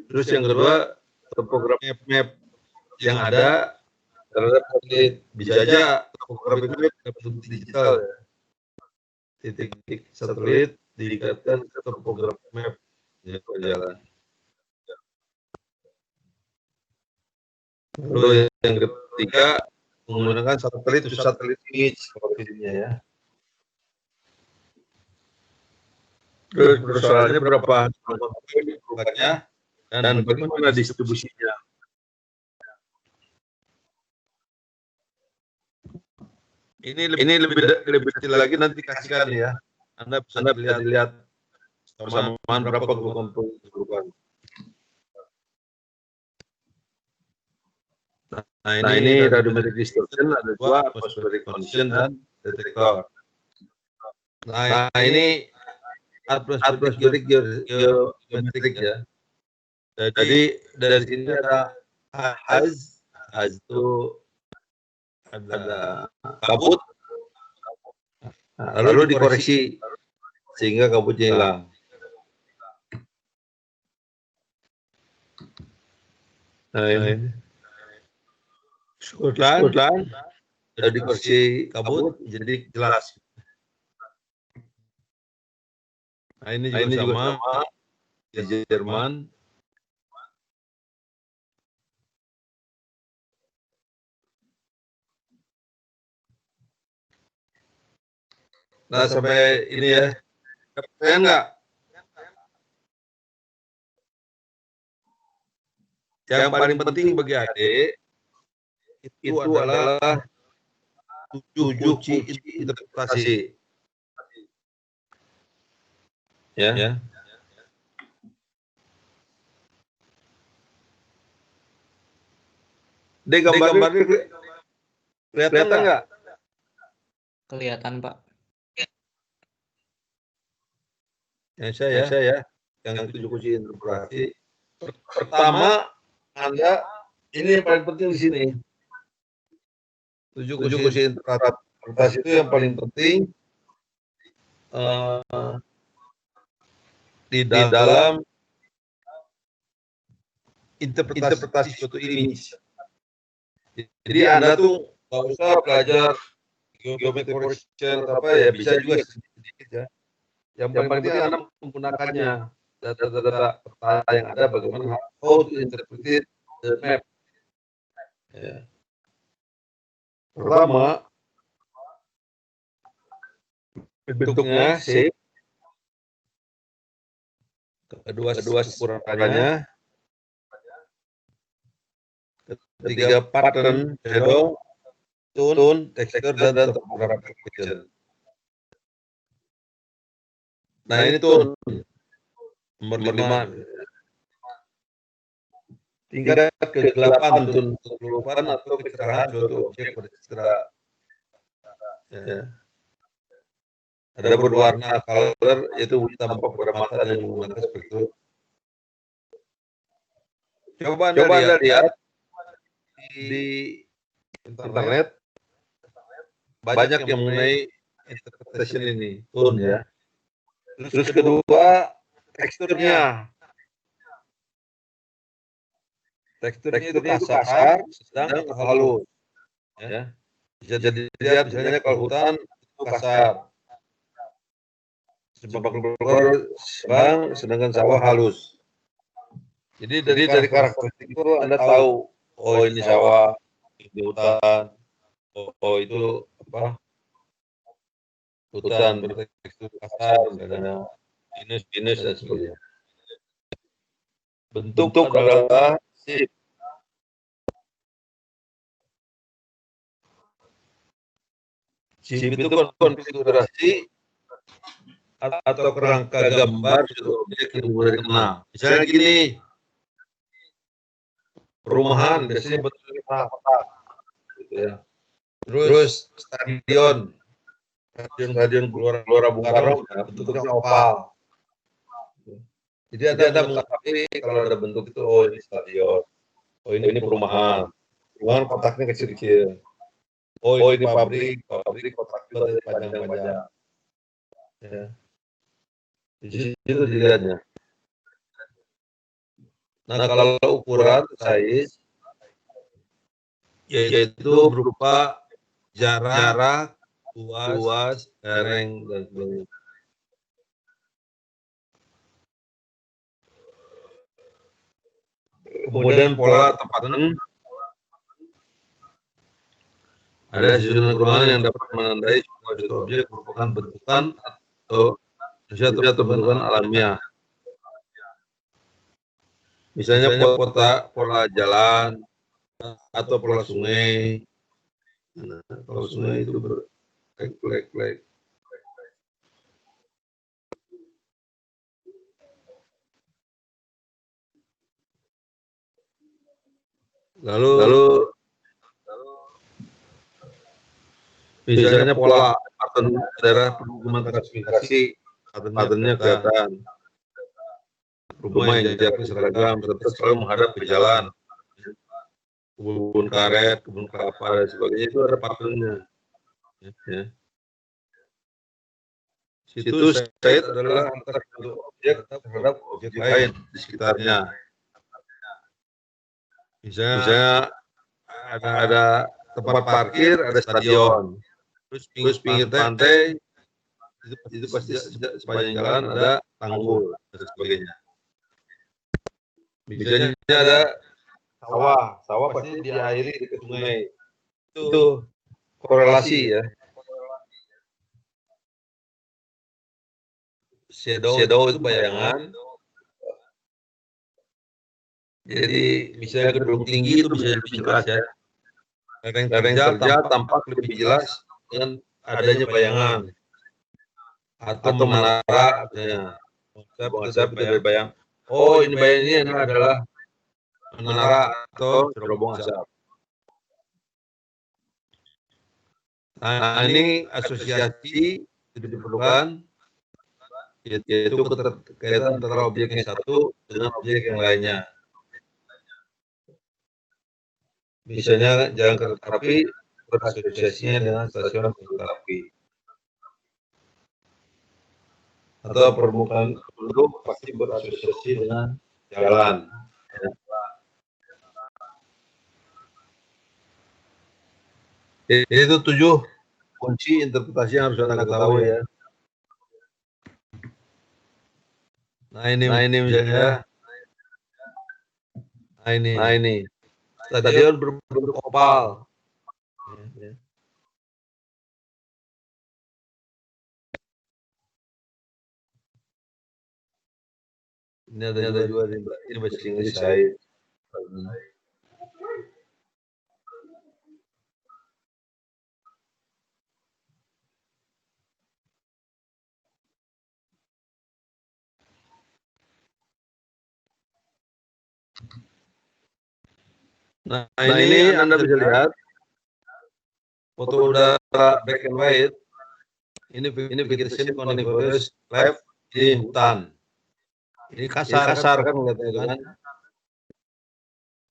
Terus yang kedua, topografi map yang ada terhadap satelit. Bisa aja topografi map dalam digital ya. Titik-titik satelit diikatkan ke topografi map ya, berjalan. Lalu yang ketiga, menggunakan satelit to satelit image sepertinya ya. Terus persoalannya berapa bukannya dan bagaimana distribusinya. Ini lebih detail lagi nanti kasihkan ya. Anda bisa lihat persamaan berapa kelompok. Nah ini radiometric distortion ada dua, atmospheric condition dan detektor. Nah ini atmospheric geometrik ya. Jadi dari sini ada haz itu ada kabut, lalu dikoreksi sehingga kabutnya hilang. Nah ini Scotland sudah dikoreksi kabut jadi jelas. Nah ini juga sama di Jerman. Nah sampai ini ya, keren nggak? Yang paling penting bagi adik itu adalah 7 kunci interpretasi. Ya. Dek gambarnya kelihatan nggak? Kelihatan, Pak. Yang saya yang 7 kunci interpretasi. Pertama, Anda ini yang paling penting di sini. 7 kunci interpretasi itu yang paling penting di dalam interpretasi suatu image. Jadi Anda tuh nggak usah belajar geometri progression atau apa ya, bisa juga sedikit ya. Yang paling penting Anda menggunakannya data-data peta yang ada, bagaimana how to interpret the map. Ya. Pertama, bentuknya shape. Kedua ukurannya. Ketiga pattern, shadow, tone, texture, dan topographic region. Nah ini tone nomor 5. Tingkat kegelapan, tone kegelapan atau kecerahan suatu objek bercera. Ya. Ada berwarna color, yaitu hitam pengamatan yang menggunakan spektrum. Coba Anda lihat di internet banyak yang mengenai interpretation ini, tone ya. Terus kedua, teksturnya. Teksturnya itu kasar, sedang atau halus. Ya. Bisa jadi lihat misalnya kalau hutan itu kasar. Sedangkan sawah halus. Jadi dari karakteristik itu Anda tahu, oh ini sawah, ini hutan, oh itu apa? Hutan bertekstur kasar, misalnya pinus dan sebagainya. Bentuk adalah shape. Shape itu konfigurasi atau kerangka gambar suatu objek yang mudah dikenal. Misalnya gini, perumahan biasanya bentuknya kotak, gitu ya. Terus stadion Gelora Bung Karno bentuknya oval. Jadi Anda mengetahui kalau ada bentuk itu, oh ini stadion, oh ini perumahan. Perumahan kotaknya kecil-kecil. Oh ini pabrik kotak juga dari panjang-panjang. Ya. Di situ dilihatnya. Nah kalau ukuran size yaitu berupa jarak, luas, lereng dan sebagainya. Kemudian pola tempatan ada susunan ruangan yang dapat menandai suatu objek merupakan bentukan atau bentukan alamiah. Misalnya pola jalan atau pola sungai. Nah, kalau sungai itu berlek-lek. Lalu misalnya pola pattern daerah permukiman transmigrasi, patternnya kelihatan. Rumah yang jaraknya seragam, serta selalu menghadap ke jalan. Kebun karet, kebun kelapa, dan sebagainya itu ada patternnya. Ya. Situ site adalah antara objek terhadap objek lain di sekitarnya. Misalnya ada tempat parkir, ada stadion, terus pinggir pantai itu pasti sepanjang jalan ada tanggul dan sebagainya. Misalnya ada sawah pasti diairi di sungai. Itu korelasi ya. Shadow itu bayangan. Jadi misalnya gedung tinggi itu bisa lebih jelas ya. Lereng terjal tampak lebih jelas dengan adanya bayangan. Atau menara, ya. Konsep dari bayang. Oh ini bayang ini adalah menara atau cerobong asap. Nah ini asosiasi itu diperlukan yaitu keterkaitan antara objek yang satu dengan objek yang lainnya. Misalnya jalan kereta api berasosiasinya dengan stasiun kereta api. Atau permukaan penduduk pasti berasosiasi dengan jalan. Itu 7 kunci interpretasi yang harus Anda ketahui ya. Nah ini misalnya. Nah ini. Stadion berbentuk oval. Ini ada juga ini bahasa Inggris saya. Nah ini Anda bisa lihat foto udara black and white. Ini vegetation coniferous live di hutan. Ini kasar kan melihatnya kan.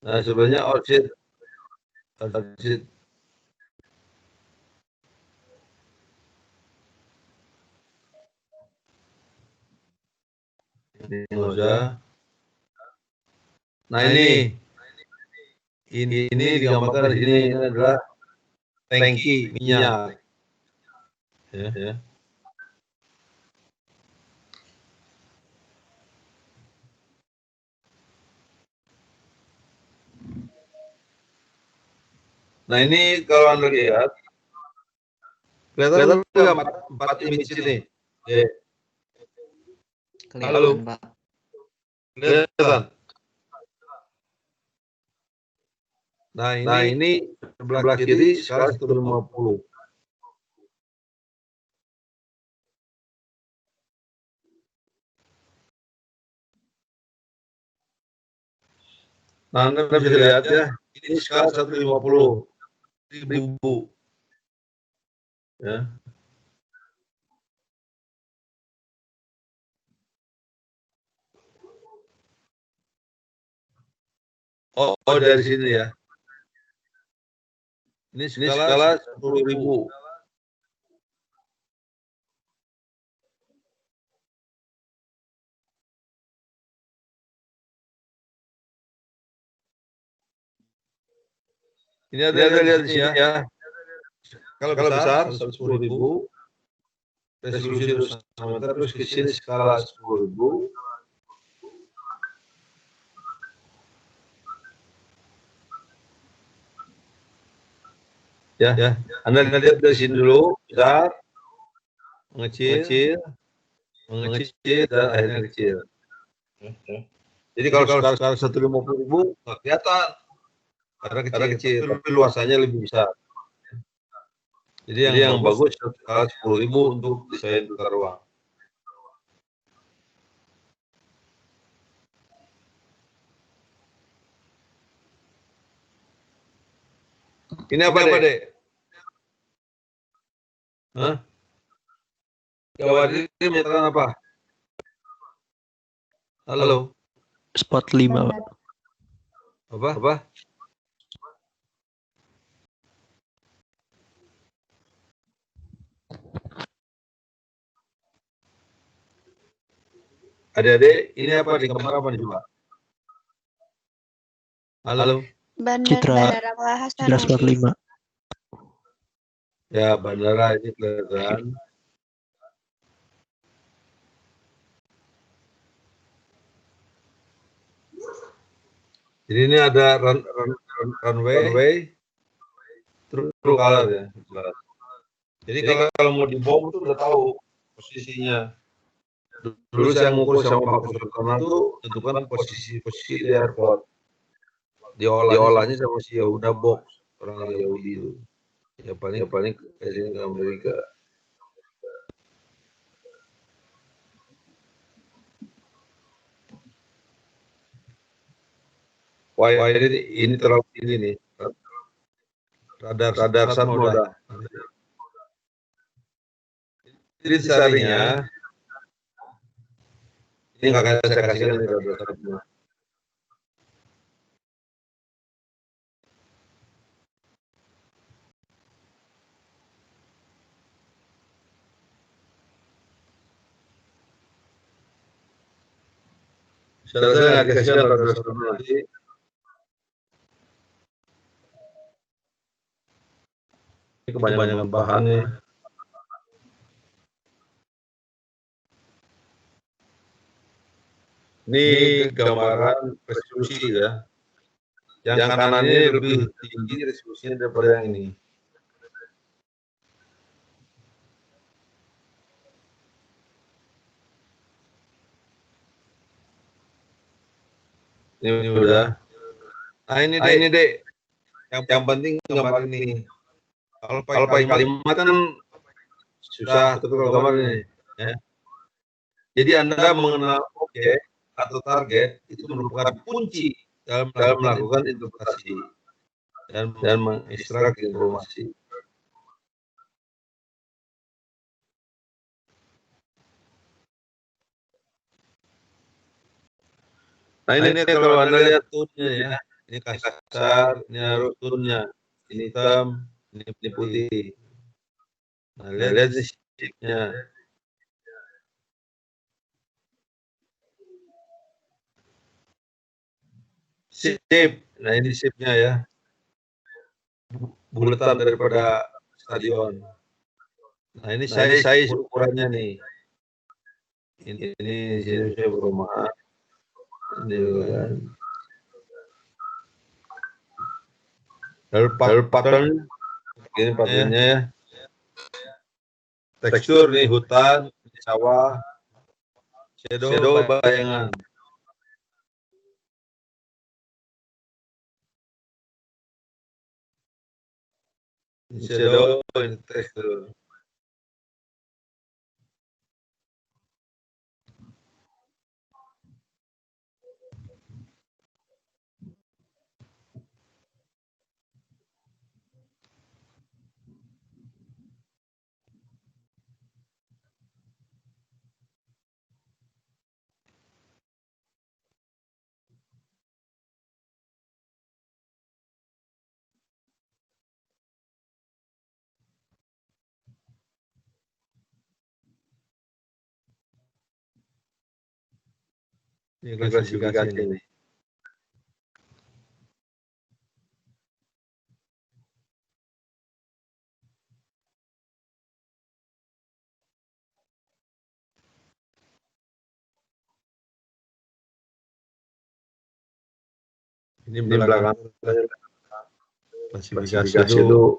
Nah sebenarnya orchid. Ini usah. Nah ini digambarkan di sini ini adalah tangki minyak. Ya. Nah ini kalau Anda lihat kelihatan nggak 4 image ini? Kelihatan, Pak. Kelihatan. Nah ini sebelah kiri skala 150. Nah Anda bisa lihat ya, ini skala 150 ribu. Ya. Oh dari sini ya. Ini skala 10.000. Ini ada lihat di sini ya. Kalau besar 110.000, resolusi 2,5 meter, terus ke sini skala 10.000. Ya, Anda lihat dari sini dulu, besar, mengecil, dan akhirnya kecil. Jadi kalau skala 150.000 nggak kelihatan, karena kecil, tapi luasannya lebih besar. Jadi yang bagus skala 10.000 untuk desain tata ruang. Ini apa, Dek? Hah? Jawa ini menyatakan apa? Halo? Spot 5, Pak. Apa? Adik-adik, ini apa di gambar apa nih, Pak? Halo? Bandara Hasanuddin. Citra spot 5. Ya, bandara ini kelihatan. Jadi ini ada runway, true color ya. Jadi kalau mau dibom itu udah tahu posisinya. Dulu saya ngukur sama Pak Kusutana itu tentukan posisi di airport. Diolahnya sama si Yehuda Box, orang Yahudi itu. Ya paling ke sini ke Amerika. Wah, ini terlalu tinggi nih. Radar sat moda. Jadi sarinya ini nggak akan saya kasihkan ini radar sat moda. Saya nggak dikasihkan radar sat moda nanti. Ini kebanyakan bahannya. Ini gambaran resolusi ya. Yang kanan ini lebih tinggi resolusinya daripada yang ini. Ini udah. Nah ini dek. Yang penting gambar ini. Kalau pakai kalimat kan susah, tapi kalau gambar ini. Ya. Jadi Anda mengenal objek atau target itu merupakan kunci dalam melakukan interpretasi dan mengekstrak informasi. Nah ini kalau Anda lihat tunnya ya, ini kasar, ini harus tunnya, ini hitam, ini putih. Nah lihat di shape-nya. Shape, nah ini shape-nya ya, bulatan daripada stadion. Nah ini size ukurannya nih. Ini saya perumahan. Ini kan. Lalu pattern, ini patternnya ya. Tekstur nih hutan, sawah, shadow bayangan. Shadow ini tekstur. Ini klasifikasi ini. Ini belakang klasifikasi itu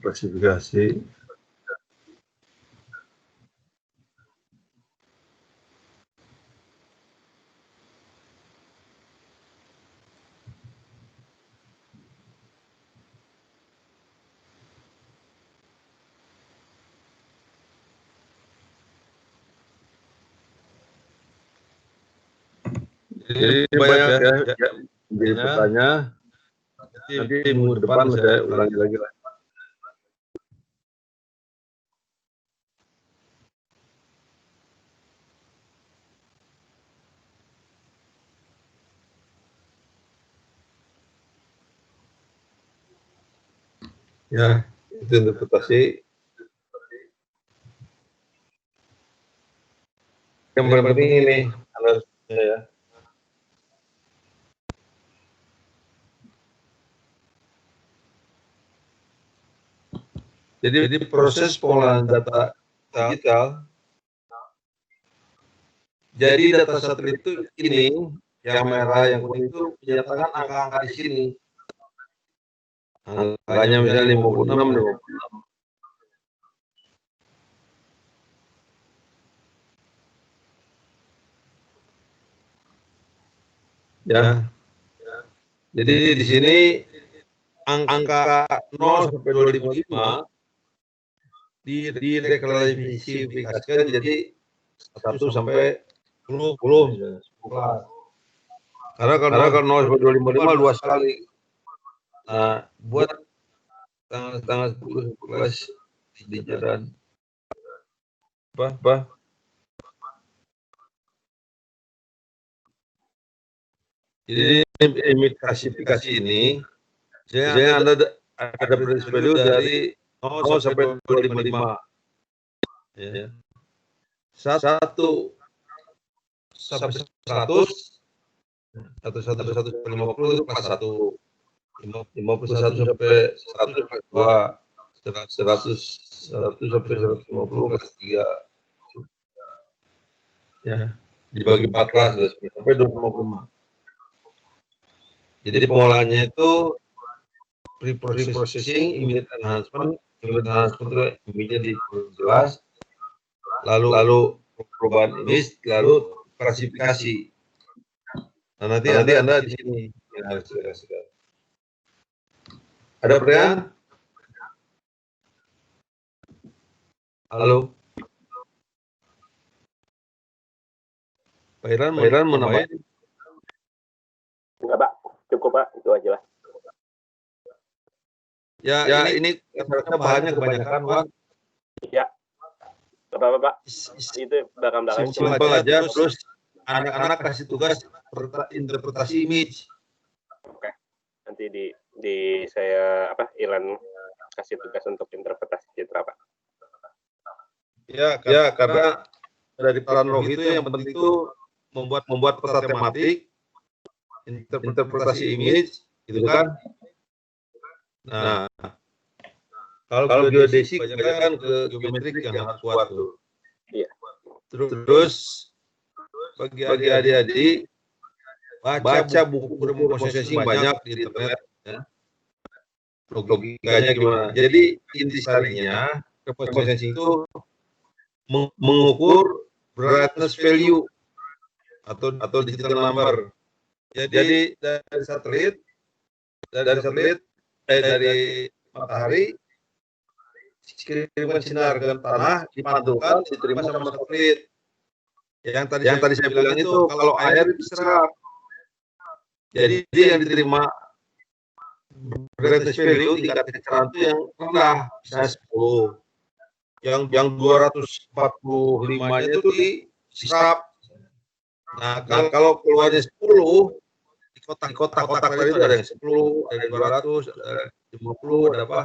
klasifikasi. Jadi banyak ya jadi bertanya. Nanti minggu depan saya ulangi lagi lah. Ya, itu interpretasi. Yang paling penting ini analisisnya ya. Jadi proses pengolahan data digital. Jadi data satelit itu ini yang merah, yang kuning itu menyatakan angka-angka di sini. Angkanya misalnya 56. Ya. Jadi di sini angka 0 sampai 255 dideklasifikasikan jadi 1 sampai 10 misalnya. Karena kalau 0 sampai 255 luas sekali. Nah, buat tanggal 10 11 di jalan apa? Jadi klasifikasi ini saya ada price value dari 0 sampai 255. Ya. 1 sampai 100 150 itu kelas 1. 51 sampai 100 kelas 2. 100 sampai 150 kelas 3. Ya, dibagi 4 kelas sampai 255. Jadi pengolahannya itu pre-processing, immediate enhancement itu immediate jelas, lalu perubahan image, lalu klasifikasi. Nah, nanti Anda di sini yang harus diklasifikasikan. Ada pertanyaan? Halo? Pak Iran mau nambahin? Enggak, Pak. Cukup, Pak. Itu aja lah. Ya ini bahannya kebanyakan, Pak. Ya. Apa-apa, Pak. Itu belakang-belakang. Simpel aja, terus anak-anak kasih tugas interpretasi image. Oke. Nanti di saya Ilan kasih tugas untuk interpretasi citra, Pak. Ya, karena dari planolog itu yang penting itu membuat peta tematik, interpretasi image, gitu kan. Nah, kalau geodesi kebanyakan ke geometrik yang harus kuat tuh. Iya. Terus bagi adik-adik baca buku processing banyak di internet, ya. Logikanya gimana? Jadi intisarinya processing itu mengukur brightness value atau digital number. Jadi dari matahari kiriman sinar ke tanah dipantulkan diterima sama satelit. Yang tadi saya bilang itu kalau air diserap. Jadi yang diterima brightness value tingkat kecerahan itu yang rendah, misalnya 10. Yang 245-nya itu diserap Nah, kalau keluarnya 10, di kotak-kotak tadi itu ada yang 10, ada yang 200, ada 50, ada apa.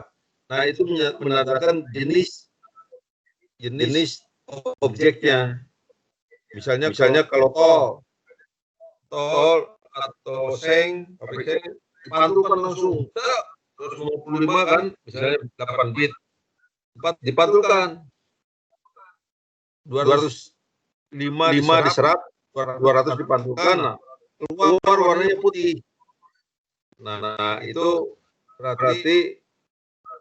Nah, itu menandakan jenis objeknya. Misalnya kalau tol atau seng, pabrik seng, dipantulkan langsung. 155 kan, misalnya 8 bit. Dipantulkan. 205 diserap, 200 dipantulkan, nah, keluar warnanya putih. Nah, itu berarti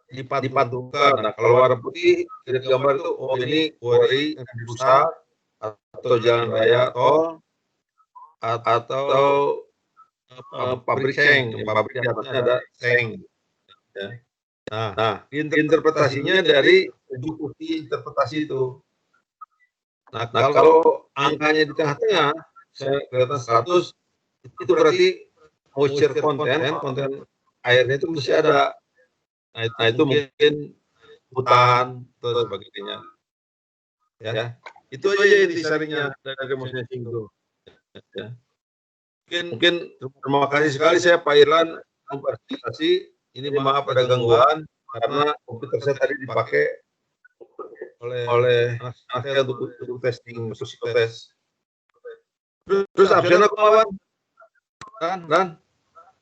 dipantulkan. Nah, kalau warna putih, dari gambar itu, oh ini quarry yang dirusak, atau jalan raya tol, atau pabrik seng, pabrik di atasnya ada seng. Ya. Nah, interpretasinya dari bukti interpretasi itu. Nah, kalau angkanya di tengah-tengah, saya kelihatan 100, itu berarti moisture konten airnya itu masih ada. Nah, itu mungkin hutan atau sebagainya. Ya, itu aja yang disaringnya dari remote sensing itu. Ya. Mungkin terima kasih sekali saya Pak Irlan memfasilitasi. Ini maaf ada gangguan karena komputer saya tadi dipakai oleh anak saya untuk testing, untuk psikotes. Terus absen aku kawan. Dan